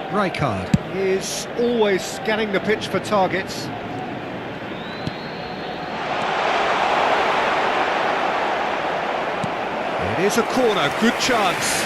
Rijkaard is always scanning the pitch for targets. It is a corner, good chance.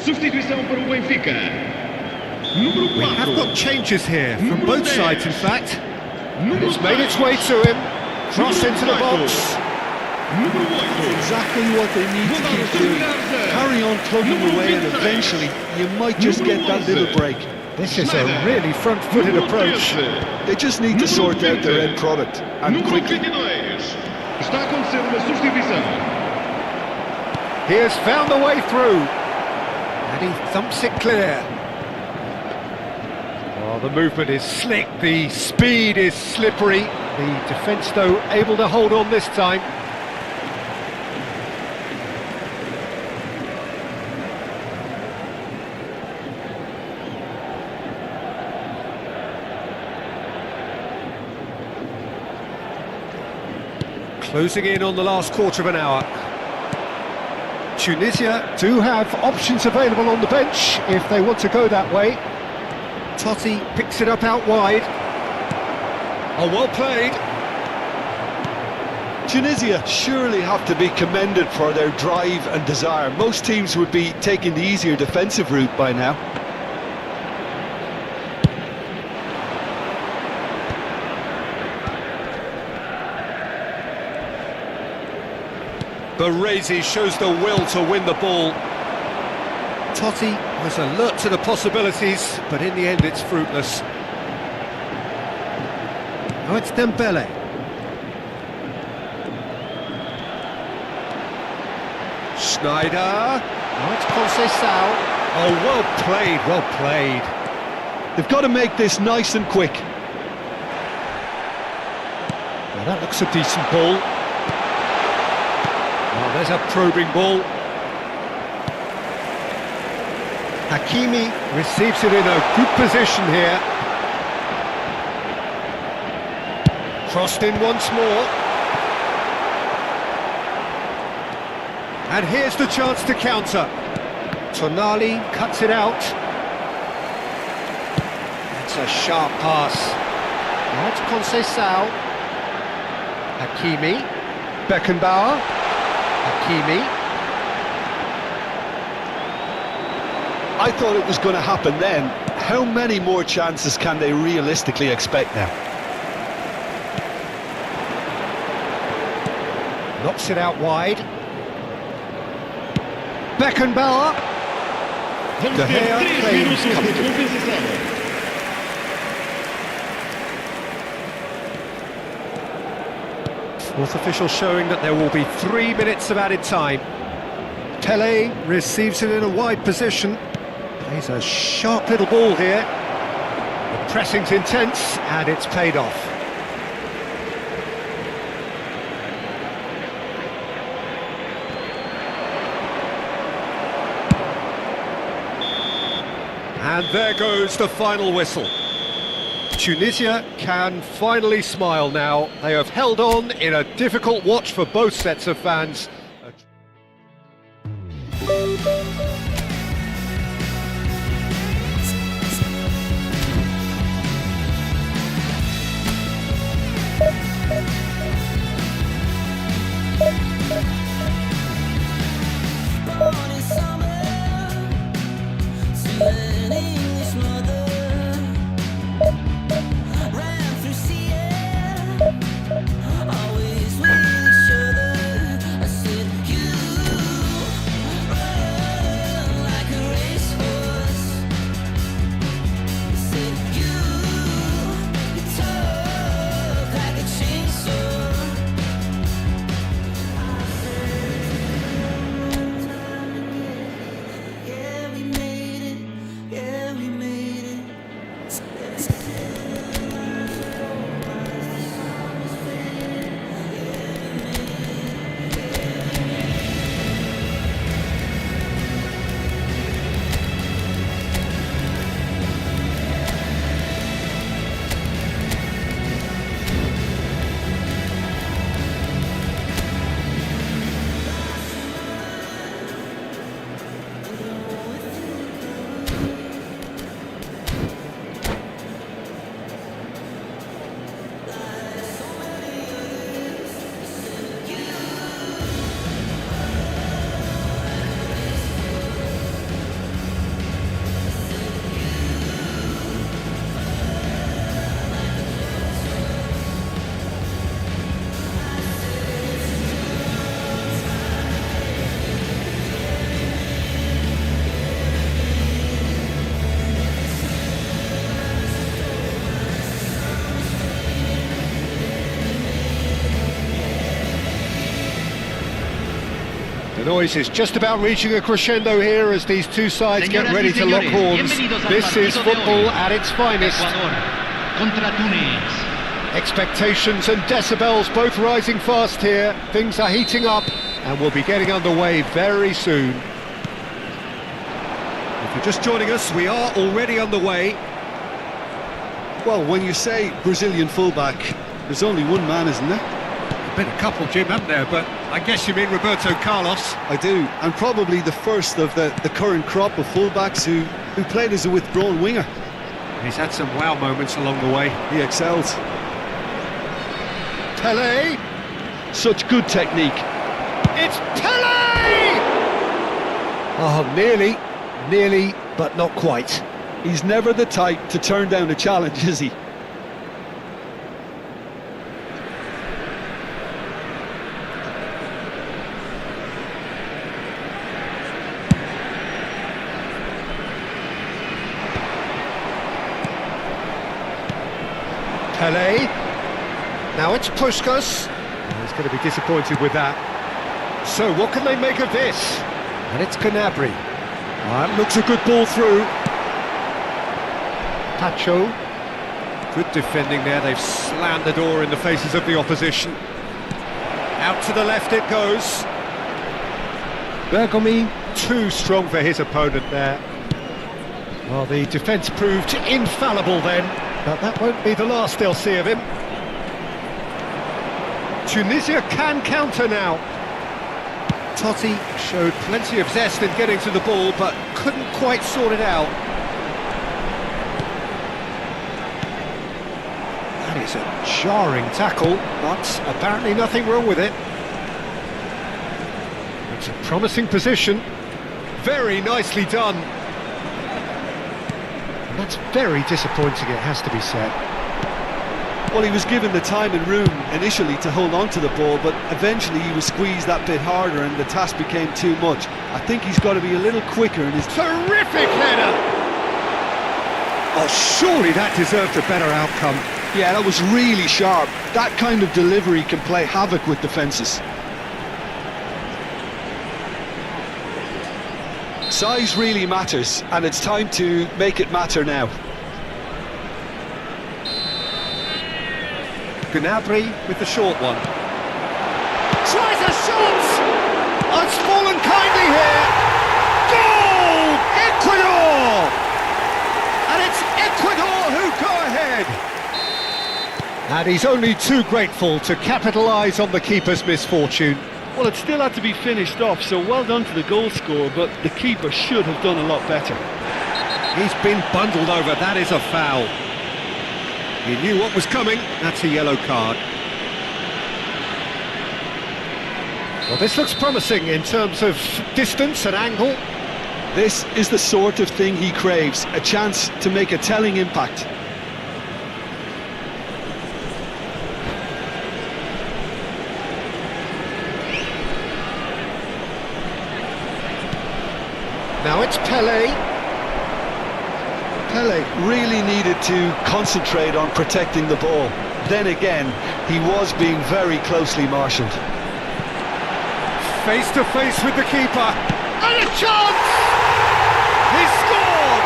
Substituição para o Benfica. Número 4. We have got changes here, from Número both 10. sides in fact. Número It's made its way to him. Cross into the box. Número 8. Exactly what they need to keep doing. Carry on plugging away and eventually you might just get that little break. This is a really front-footed approach. They just need to sort out their end product, and Número quickly. 22. Está a acontecer uma substituição. He has found the way through. And he thumps it clear. Oh, the movement is slick, the speed is slippery. The defence, though, able to hold on this time. Closing in on the last quarter of an hour. Tunisia do have options available on the bench if they want to go that way. Totti picks it up out wide. Oh, well played. Tunisia surely have to be commended for their drive and desire. Most teams would be taking the easier defensive route by now. Oasis shows the will to win the ball. Totti was alert to the possibilities, but in the end it's fruitless. Now it's Dembele. Schneider. Now it's Conceição. Oh, well played, well played. They've got to make this nice and quick. Well, that looks a decent ball. Oh, there's a probing ball. Hakimi receives it in a good position here. Crossed in once more. And here's the chance to counter. Tonali cuts it out. That's a sharp pass. Now it's Conceição. Hakimi. Beckenbauer. Kebili. I thought it was going to happen then. How many more chances can they realistically expect now? Knocks it out wide. Beckenbauer. De Gea claims comfortably. Fourth official showing that there will be 3 minutes of added time. Tele receives it in a wide position. Plays a sharp little ball here. The pressing's intense and it's paid off. And there goes the final whistle. Tunisia can finally smile now. They have held on in a difficult watch for both sets of fans. English mother ran The noise is just about reaching a crescendo here as these two sides get ready to lock horns. This is football at its finest. Contra Túnez. Expectations and decibels both rising fast here. Things are heating up and we'll be getting underway very soon. If you're just joining us, we are already underway. Well, when you say Brazilian fullback, there's only one man, isn't there? Been a couple, Jim, haven't there? But I guess you mean Roberto Carlos. I do, and probably the first of the current crop of fullbacks who played as a withdrawn winger. He's had some wow moments along the way. He excels. Pelé! Such good technique. It's Pelé! Oh, nearly, but not quite. He's never the type to turn down a challenge, is he? Pelé. Now it's Puskas. He's going to be disappointed with that. So what can they make of this? And it's Gnabry. That looks a good ball through. Pacho. Good defending there. They've slammed the door in the faces of the opposition. Out to the left it goes. Bergomi, too strong for his opponent there. Well, the defence proved infallible then. But that won't be the last they'll see of him. Tunisia can counter now. Totti showed plenty of zest in getting to the ball, but couldn't quite sort it out. That is a jarring tackle, but apparently nothing wrong with it. It's a promising position. Very nicely done. That's very disappointing, it has to be said. Well, he was given the time and room initially to hold on to the ball, but eventually he was squeezed that bit harder and the task became too much. I think he's got to be a little quicker in his... Terrific header! Oh, surely that deserved a better outcome. Yeah, that was really sharp. That kind of delivery can play havoc with defences. Size really matters, and it's time to make it matter now. Gnabry with the short one. Tries a shot! Oh, it's fallen kindly here. Goal! Ecuador! And it's Ecuador who go ahead. And he's only too grateful to capitalise on the keeper's misfortune. Well, it still had to be finished off, so well done to the goal scorer, but the keeper should have done a lot better. He's been bundled over, that is a foul. He knew what was coming, that's a yellow card. Well, this looks promising in terms of distance and angle. This is the sort of thing he craves, a chance to make a telling impact. Now it's Pelé. Pelé really needed to concentrate on protecting the ball. Then again, he was being very closely marshalled. Face to face with the keeper. And a chance! He scored!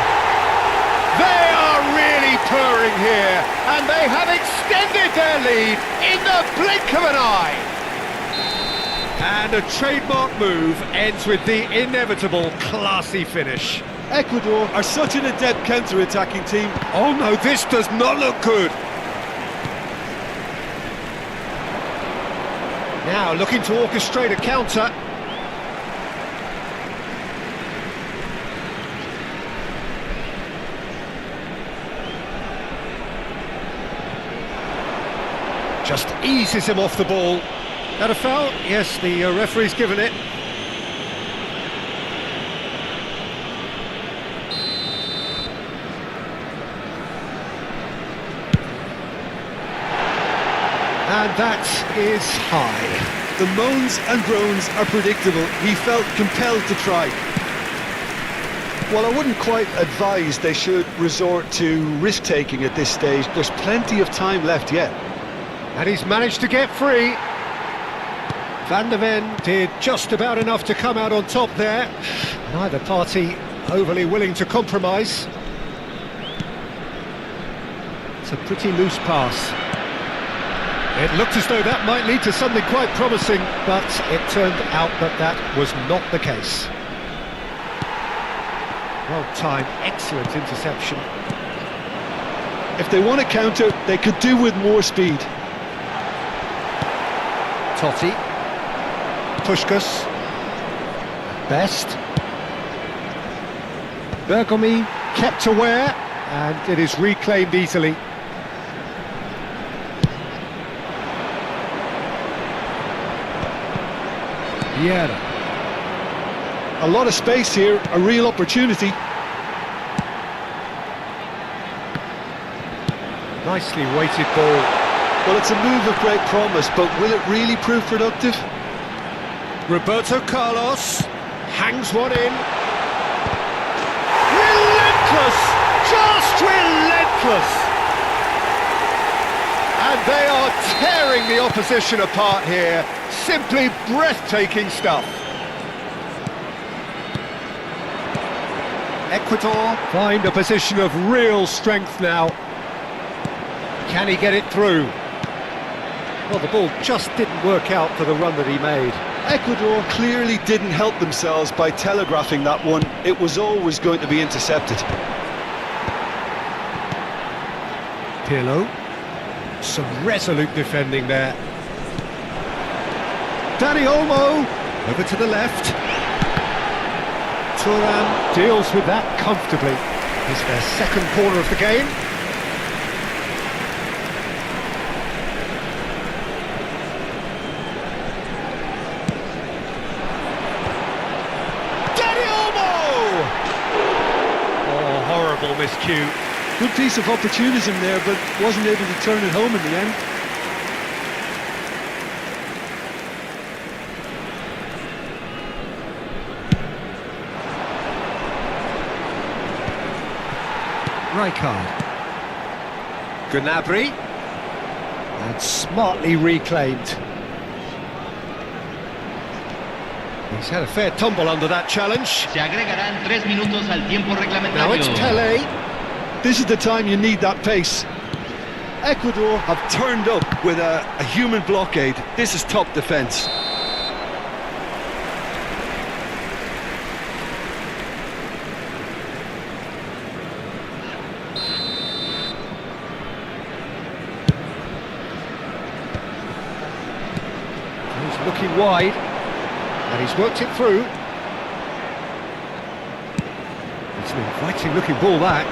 They are really purring here, and they have extended their lead in the blink of an eye. And a trademark move ends with the inevitable classy finish. Ecuador are such an adept counter-attacking team. Oh no, this does not look good. Now looking to orchestrate a counter. Just eases him off the ball. That a foul? Yes, the referee's given it. And that is high. The moans and groans are predictable. He felt compelled to try. Well, I wouldn't quite advise they should resort to risk-taking at this stage. There's plenty of time left yet. And he's managed to get free. Van der Ven did just about enough to come out on top there. Neither party overly willing to compromise. It's a pretty loose pass. It looked as though that might lead to something quite promising, but it turned out that that was not the case. Well timed, excellent interception. If they want to counter, they could do with more speed. Totti. Puskás. Best. Bergomi kept aware, and it is reclaimed easily. Vieira. A lot of space here, a real opportunity. Nicely weighted ball. Well, it's a move of great promise, but will it really prove productive? Roberto Carlos hangs one in. Relentless! Just relentless! And they are tearing the opposition apart here. Simply breathtaking stuff. Ecuador find a position of real strength now. Can he get it through? Well, the ball just didn't work out for the run that he made. Ecuador clearly didn't help themselves by telegraphing that one. It was always going to be intercepted. Pirlo. Some resolute defending there. Dani Olmo. Over to the left. Thuram deals with that comfortably. It's their second corner of the game. Miscue. Good piece of opportunism there, but wasn't able to turn it home in the end. Rijkaard. Gnabry. And smartly reclaimed. He's had a fair tumble under that challenge. Se agregarán 3 minutos al tiempo reglamentario. Now it's Pelé. This is the time you need that pace. Ecuador have turned up with a human blockade. This is top defence. He's looking wide. And he's worked it through. It's an inviting looking ball, that.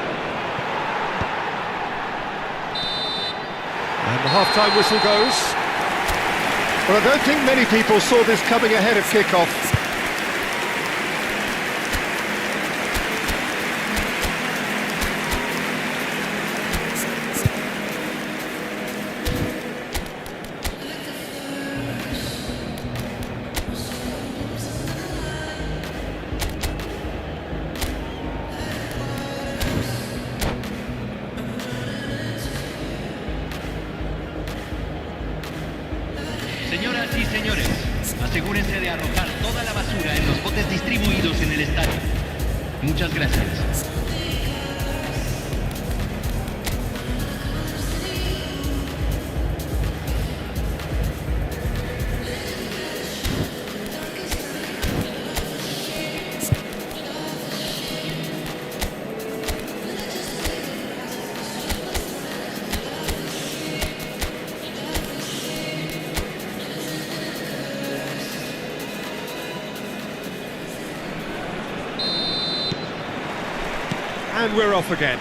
And the half-time whistle goes. But I don't think many people saw this coming ahead of kick-off. Señoras y señores, asegúrense de arrojar toda la basura en los botes distribuidos en el estadio. Muchas gracias. And we're off again.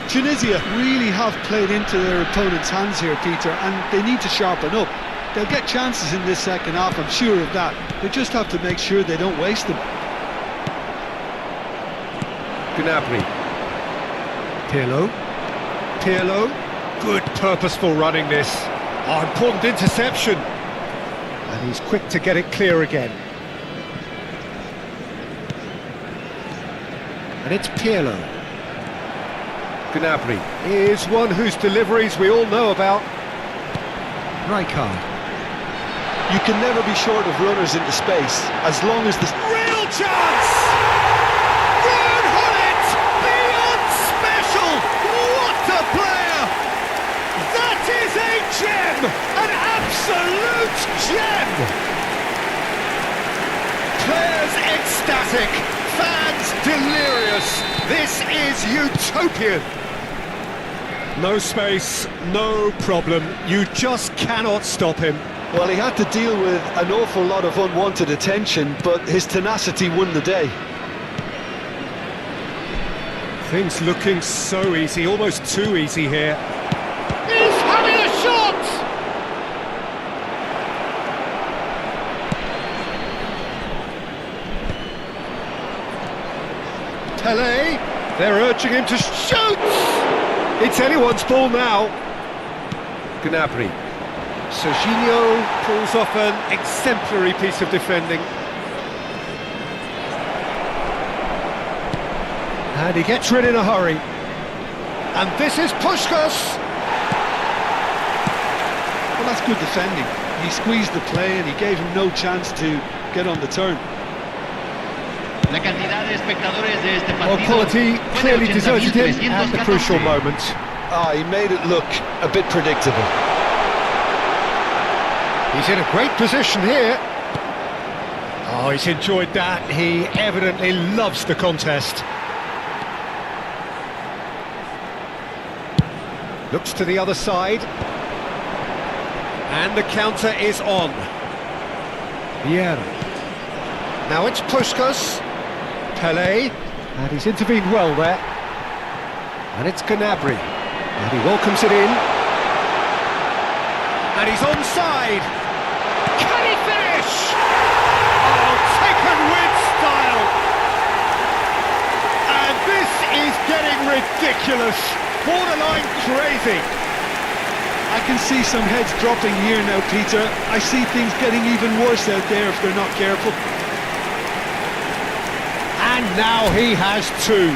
Tunisia really have played into their opponent's hands here, Peter, and they need to sharpen up. They'll get chances in this second half, I'm sure of that. They just have to make sure they don't waste them. Gnabry. Pirlo. Pirlo. Good purposeful running this. Oh, important interception. And he's quick to get it clear again. And it's Pirlo. Gnabry is one whose deliveries we all know about. Rijkaard. You can never be short of runners into space, as long as the... Real chance! Ruud Gullit, beyond special! What a player! That is a gem! An absolute gem! Players ecstatic, fans delirious. This is utopian. No space, no problem. You just cannot stop him. Well, he had to deal with an awful lot of unwanted attention, but his tenacity won the day. Things looking so easy, almost too easy here. He's having a shot! Pele, they're urging him to shoot! It's anyone's ball now. Gnabry. Serginho pulls off an exemplary piece of defending. And he gets rid in a hurry. And this is Puskás! Well, that's good defending. He squeezed the play and he gave him no chance to get on the turn. La cantidad de espectadores de este Well, partido quality fue de clearly deserted him at the 80.314. crucial moment. Ah, he made it look a bit predictable. He's in a great position here. Oh, he's enjoyed that. He evidently loves the contest. Looks to the other side. And the counter is on. Vieira. Now it's Puskás. Pele. And he's intervened well there. And it's Gnabry. And he welcomes it in. And he's onside. Can he finish? Oh, taken with style. And this is getting ridiculous. Borderline crazy. I can see some heads dropping here now, Peter. I see things getting even worse out there if they're not careful. And now he has two.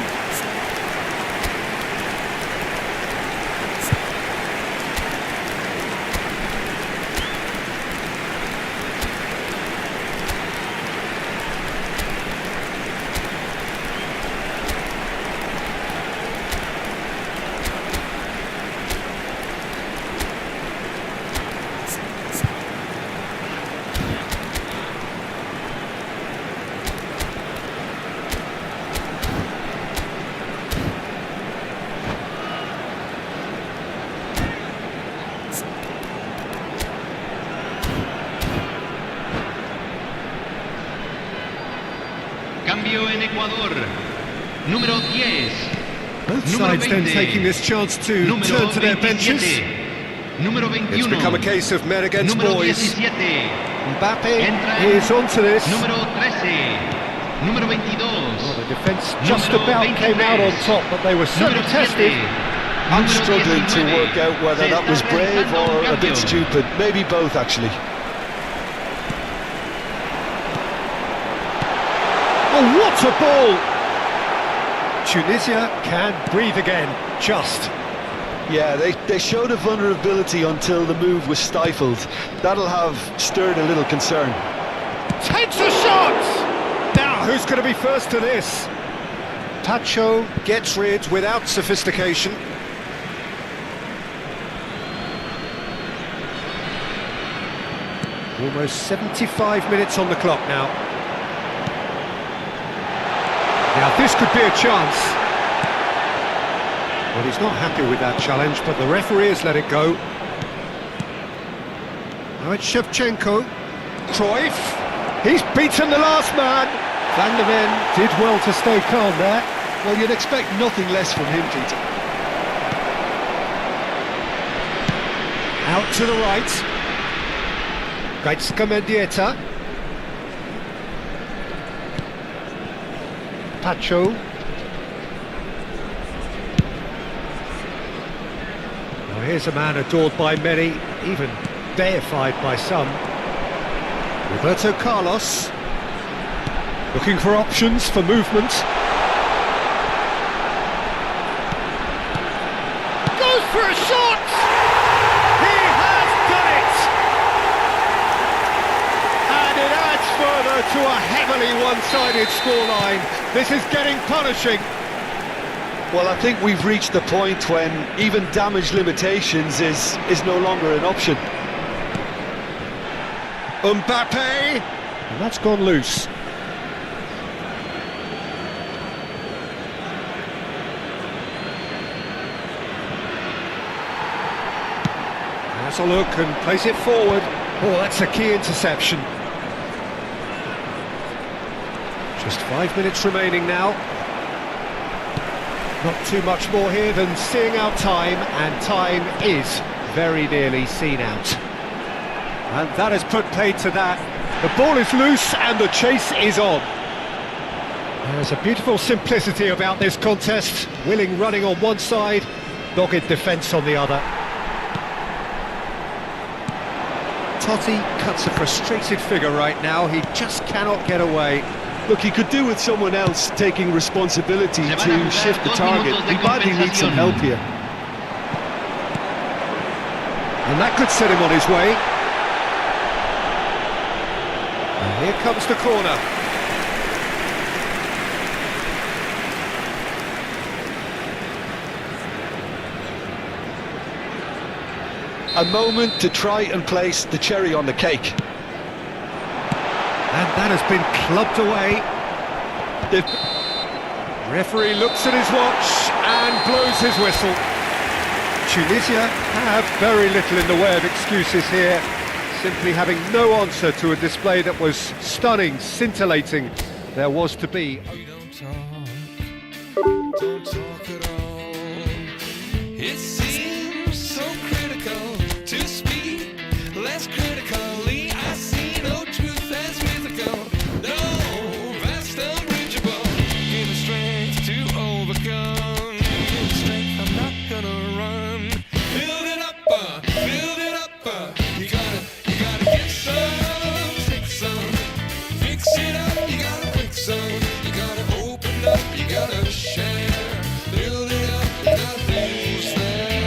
Cambio en Ecuador. Número 10. Both Número sides then 20. taking this chance to Número turn to their 27. benches. Número 21. It's become a case of men against Número boys. 17. Mbappe Entra is onto this. Número 13. Número 22. Well, the defence just Número about came out on 23. top, but they were certainly Número tested. 7. I'm Número struggling to 19. work out whether Se that está was brave realizando un or a bit cambio. stupid. Maybe both, actually. Oh, what a ball! Tunisia can breathe again, just. Yeah, they showed a vulnerability until the move was stifled. That'll have stirred a little concern. Takes a shot! Now, who's going to be first to this? Pacho gets rid without sophistication. Almost 75 minutes on the clock now. Now, this could be a chance. Well, he's not happy with that challenge, but the referee has let it go. Now it's Shevchenko. Cruyff. He's beaten the last man. Van der Ven did well to stay calm there. Well, you'd expect nothing less from him, Peter. Out to the right. Gaitska Mendieta. Pacho. Well, here's a man adored by many, even deified by some. Roberto Carlos. Looking for options for movement. Goes for a shot! He has done it! a heavily one-sided scoreline. This is getting punishing. Well, I think we've reached the point when even damage limitations is no longer an option. Mbappe, and that's gone loose. Has a look and plays it forward. Oh, that's a key interception. Just 5 minutes remaining now. Not too much more here than seeing out time, and time is very nearly seen out. And that has put paid to that. The ball is loose and the chase is on. There's a beautiful simplicity about this contest. Willing running on one side, dogged defence on the other. Totti cuts a frustrated figure right now. He just cannot get away. Look, he could do with someone else taking responsibility to shift the target. He badly needs some help here. And that could set him on his way. And here comes the corner. A moment to try and place the cherry on the cake. And that has been clubbed away. The referee looks at his watch and blows his whistle. Tunisia have very little in the way of excuses here, simply having no answer to a display that was stunning, scintillating. There was to be. Don't talk at all. It seems so critical to speak less critically. I see no truth as physical. No, vast unreachable. Give me strength to overcome. Give me strength, I'm not gonna run. Build it up, build it up. You gotta get some, take some, fix it up. You gotta break some. You gotta open up. You gotta share. Build it up. You gotta things there.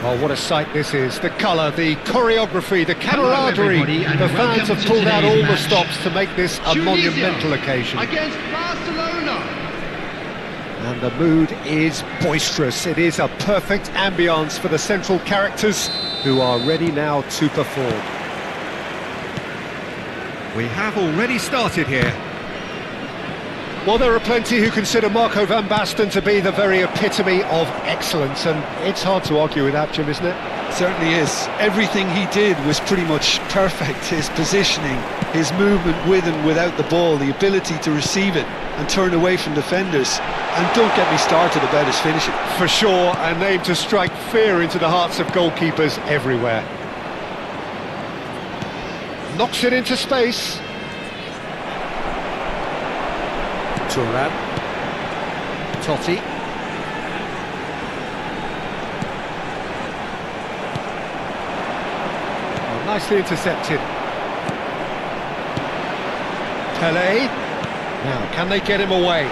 Oh, what a sight this is. The colour, the choreography, the camaraderie. everybody, and The fans welcome have to pulled out today's all the match. stops to make this a Tunisia monumental occasion. against Barcelona. And the mood is boisterous. It is a perfect ambience for the central characters who are ready now to perform. We have already started here. Well, there are plenty who consider Marco van Basten to be the very epitome of excellence, and it's hard to argue with that, Jim, isn't it? Certainly is. Everything he did was pretty much perfect. His positioning, his movement with and without the ball, the ability to receive it and turn away from defenders. And don't get me started about his finishing. For sure, a name to strike fear into the hearts of goalkeepers everywhere. Knocks it into space. Turan. Totti. Oh, nicely intercepted. Pele. Now, can they get him away?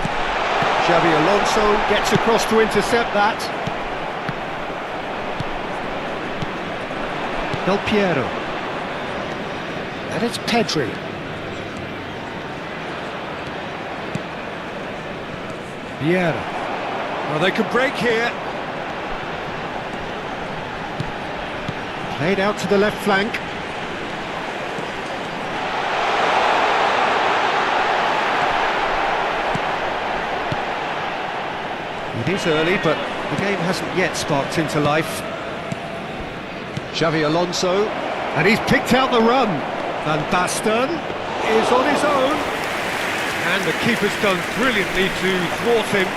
Xavi Alonso gets across to intercept that. Del Piero. And it's Pedri. Vieira. Well, they could break here. Played out to the left flank. It is early, but the game hasn't yet sparked into life. Xavi Alonso, and he's picked out the run. Van Basten is on his own. And the keeper's done brilliantly to thwart him.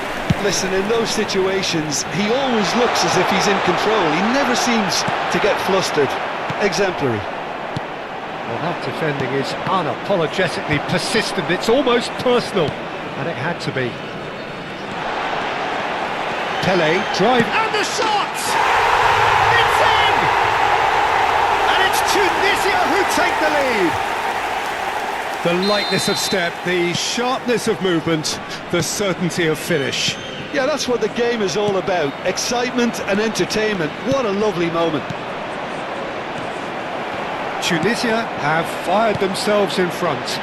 Listen, in those situations, he always looks as if he's in control. He never seems to get flustered. Exemplary. Well, that defending is unapologetically persistent. It's almost personal, and it had to be. Pele, drive, and the shot! It's in! And it's Tunisia who take the lead. The lightness of step, the sharpness of movement, the certainty of finish. Yeah, that's what the game is all about. Excitement and entertainment. What a lovely moment. Tunisia have fired themselves in front.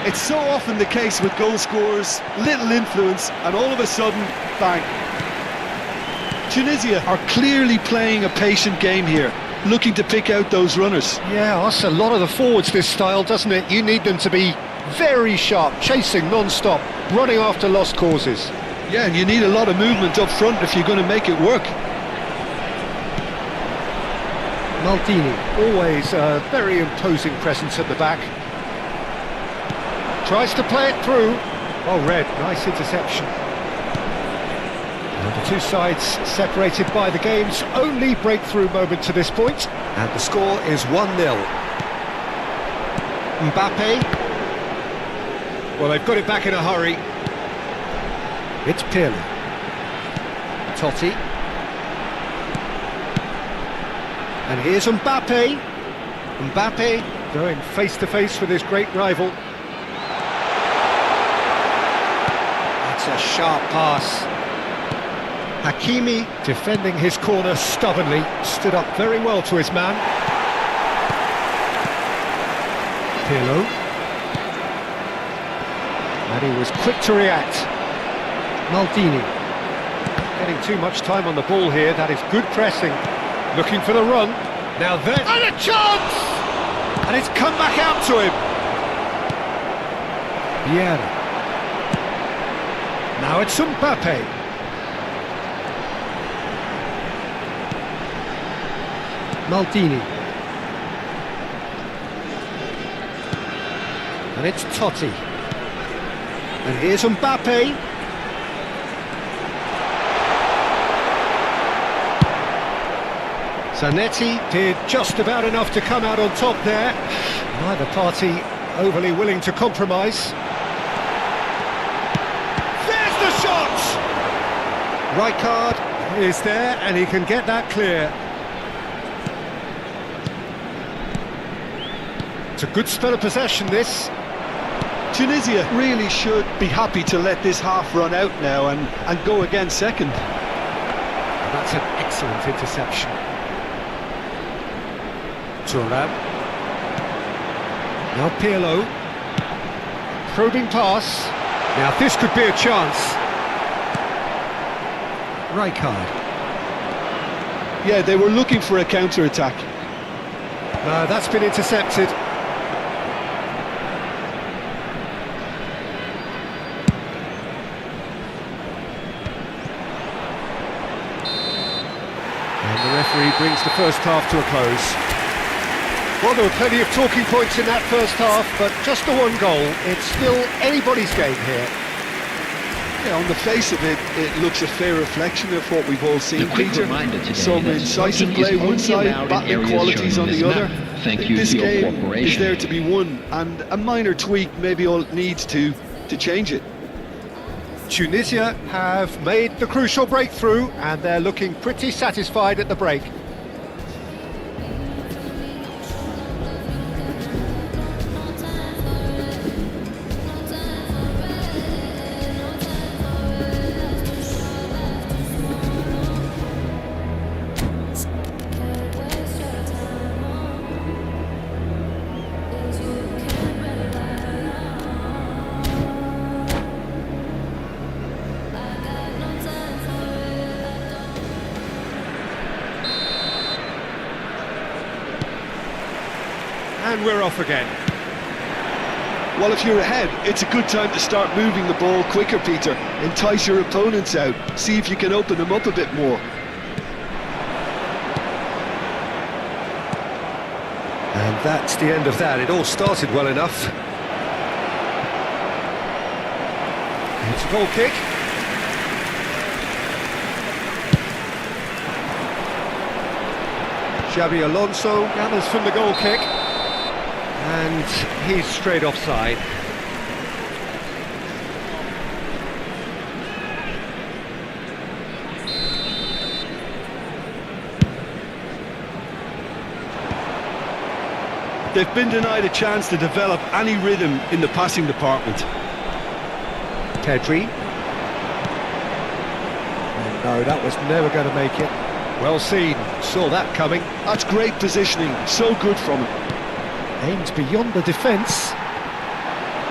It's so often the case with goal scorers, little influence, and all of a sudden, bang. Tunisia are clearly playing a patient game here, looking to pick out those runners. Yeah, that's a lot of the forwards, this style, doesn't it? You need them to be very sharp, chasing non-stop, running after lost causes. Yeah, and you need a lot of movement up front if you're going to make it work. Maldini, always a very imposing presence at the back. Tries to play it through. Oh, Red, nice interception. And the two sides separated by the game's only breakthrough moment to this point. And the score is 1-0. Mbappe. Well, they've got it back in a hurry. It's Pirlo. Totti. And here's Mbappe. Mbappe going face-to-face with his great rival. That's a sharp pass. Hakimi, defending his corner stubbornly, stood up very well to his man. Pirlo. And he was quick to react. Maldini. Getting too much time on the ball here, that is good pressing. Looking for the run. Now then, and a chance! And it's come back out to him. Vieira. Now it's Mbappe. Maldini. And it's Totti. And here's Mbappe. Zanetti did just about enough to come out on top there. Neither party overly willing to compromise. There's the shot! Rijkaard is there and he can get that clear. It's a good spell of possession, this. Tunisia really should be happy to let this half run out now and go again second. That's an excellent interception. Thuram. Now Pirlo. Probing pass. Now this could be a chance. Rijkaard. Yeah, they were looking for a counter-attack. No, that's been intercepted. And the referee brings the first half to a close. Well, there were plenty of talking points in that first half, but just the one goal. It's still anybody's game here. Yeah, on the face of it, it looks a fair reflection of what we've all seen, A quick Peter. reminder today Some that incisive parking is play one only side, allowed in battling areas qualities shown on on the this other. map. Thank you This for your game is cooperation. there to be won, and a minor tweak maybe all it needs to change it. Tunisia have made the crucial breakthrough, and they're looking pretty satisfied at the break. And we're off again. Well, if you're ahead, it's a good time to start moving the ball quicker, Peter. Entice your opponents out. See if you can open them up a bit more. And that's the end of that. It all started well enough. It's a goal kick. Xabi Alonso gathers from the goal kick. And he's straight offside. They've been denied a chance to develop any rhythm in the passing department. Pedri. No, that was never going to make it. Well seen, saw that coming. That's great positioning, so good from him. Aimed beyond the defence.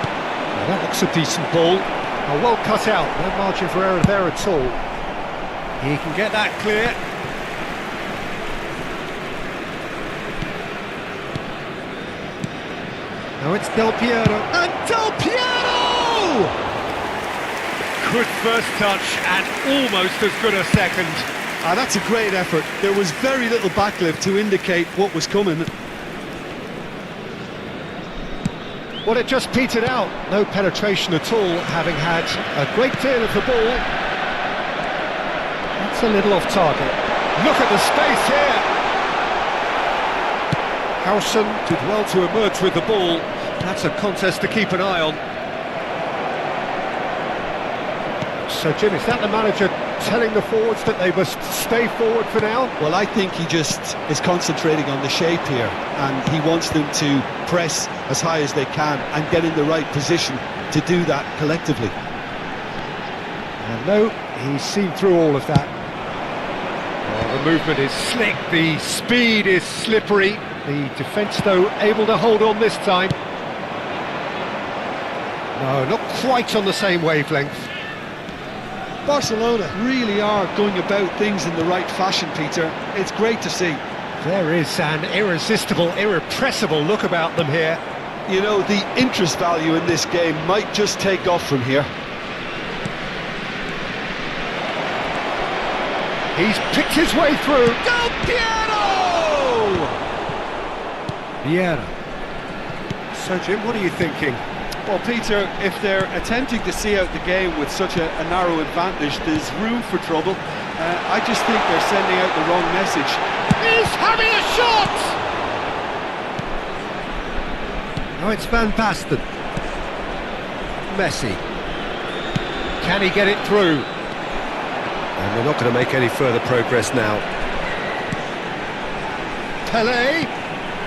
Now that looks a decent ball. Oh, well cut out, no margin for error there at all. He can get that clear. Now it's Del Piero. And Del Piero! Good first touch and almost as good a second. That's a great effort. There was very little backlift to indicate what was coming. Well, it just petered out. No penetration at all, having had a great deal of the ball. That's a little off target. Look at the space here. Howson did well to emerge with the ball. That's a contest to keep an eye on. So, Jim, is that the manager telling the forwards that they must stay forward for now? Well, I think he just is concentrating on the shape here, and he wants them to press as high as they can and get in the right position to do that collectively. And no, he's seen through all of that. Oh, the movement is slick, the speed is slippery. The defence, though, able to hold on this time. No, not quite on the same wavelength. Barcelona really are going about things in the right fashion, Peter. It's great to see. There is an irresistible, irrepressible look about them here. You know, the interest value in this game might just take off from here. He's picked his way through. Del Piero! Vieira. So, Jim, what are you thinking? Well, Peter, if they're attempting to see out the game with such a narrow advantage, there's room for trouble. I just think they're sending out the wrong message. He's having a shot! Now it's Van Basten. Messi. Can he get it through? And they're not going to make any further progress now. Pelé.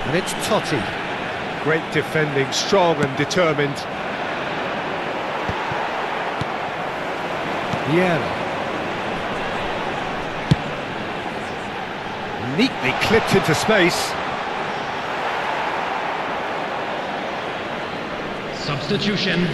And it's Totti. Great defending, strong and determined. Vieira. Neatly clipped into space. substitution.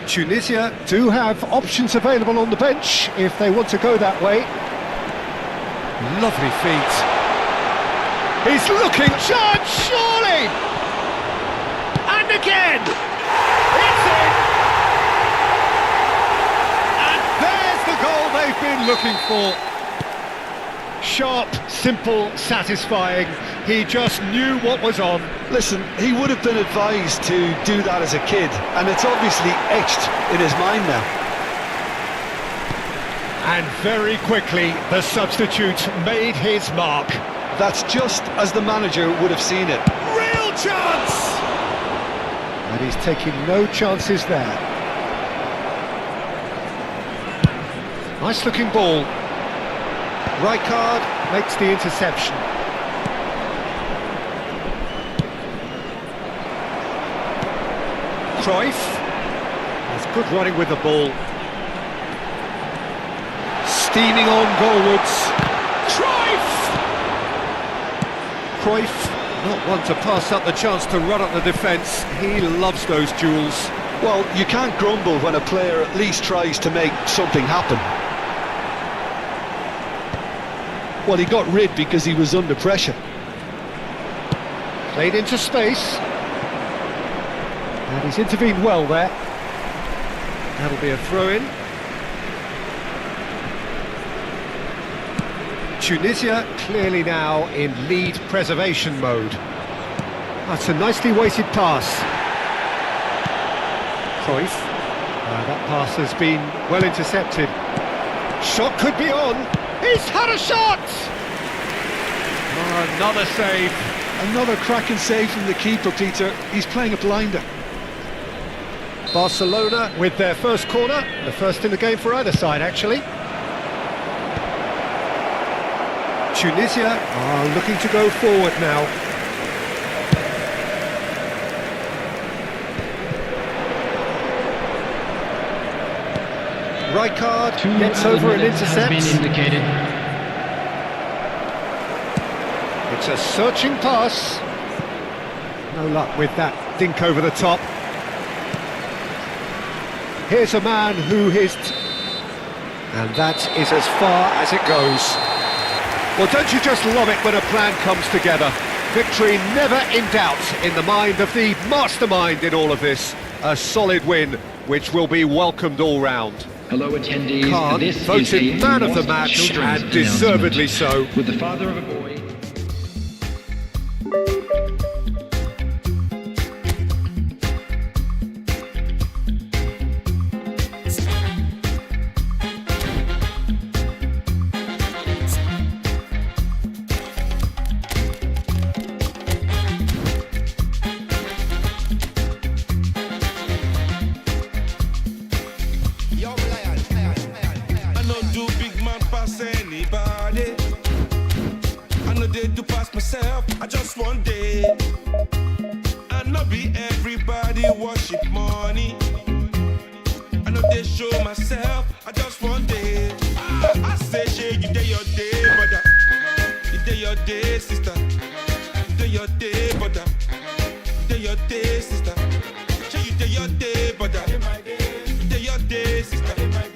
Tunisia do have options available on the bench if they want to go that way. Lovely feet. He's looking, chance, surely! And again! It's in! And there's the goal they've been looking for. Sharp, simple, satisfying. He just knew what was on. Listen, he would have been advised to do that as a kid, and it's obviously etched in his mind now. And very quickly, the substitute made his mark. That's just as the manager would have seen it. Real chance! And he's taking no chances there. Nice looking ball. Rijkaard makes the interception. Cruyff has good running with the ball. Steaming on goalwards. Cruyff, not one to pass up the chance to run up the defence. He loves those duels. Well, you can't grumble when a player at least tries to make something happen. Well, he got rid because he was under pressure. Played into space. And he's intervened well there. That'll be a throw-in. Tunisia clearly now in lead preservation mode. That's a nicely weighted pass. Cruyff. That pass has been well intercepted. Shot could be on. He's had a shot! Oh, another save. Another cracking save from the keeper, Peter. He's playing a blinder. Barcelona with their first corner, the first in the game for either side, actually. Tunisia are looking to go forward now. Rijkaard gets over and intercepts. It's a searching pass. No luck with that dink over the top. Here's a man who his... And that is as far as it goes. Well, don't you just love it when a plan comes together? Victory never in doubt in the mind of the mastermind in all of this. A solid win, which will be welcomed all round. Hello attendees, Khan this voted is man of the match, and deservedly so. With the father of a boy. I just one day, and not be everybody worship money. I know they show myself. I just one day. I say, shey, you day your day, brother. You day your day, sister. You day your day, brother. You day your day, sister. Shey, you day your day, brother. You day your day, sister.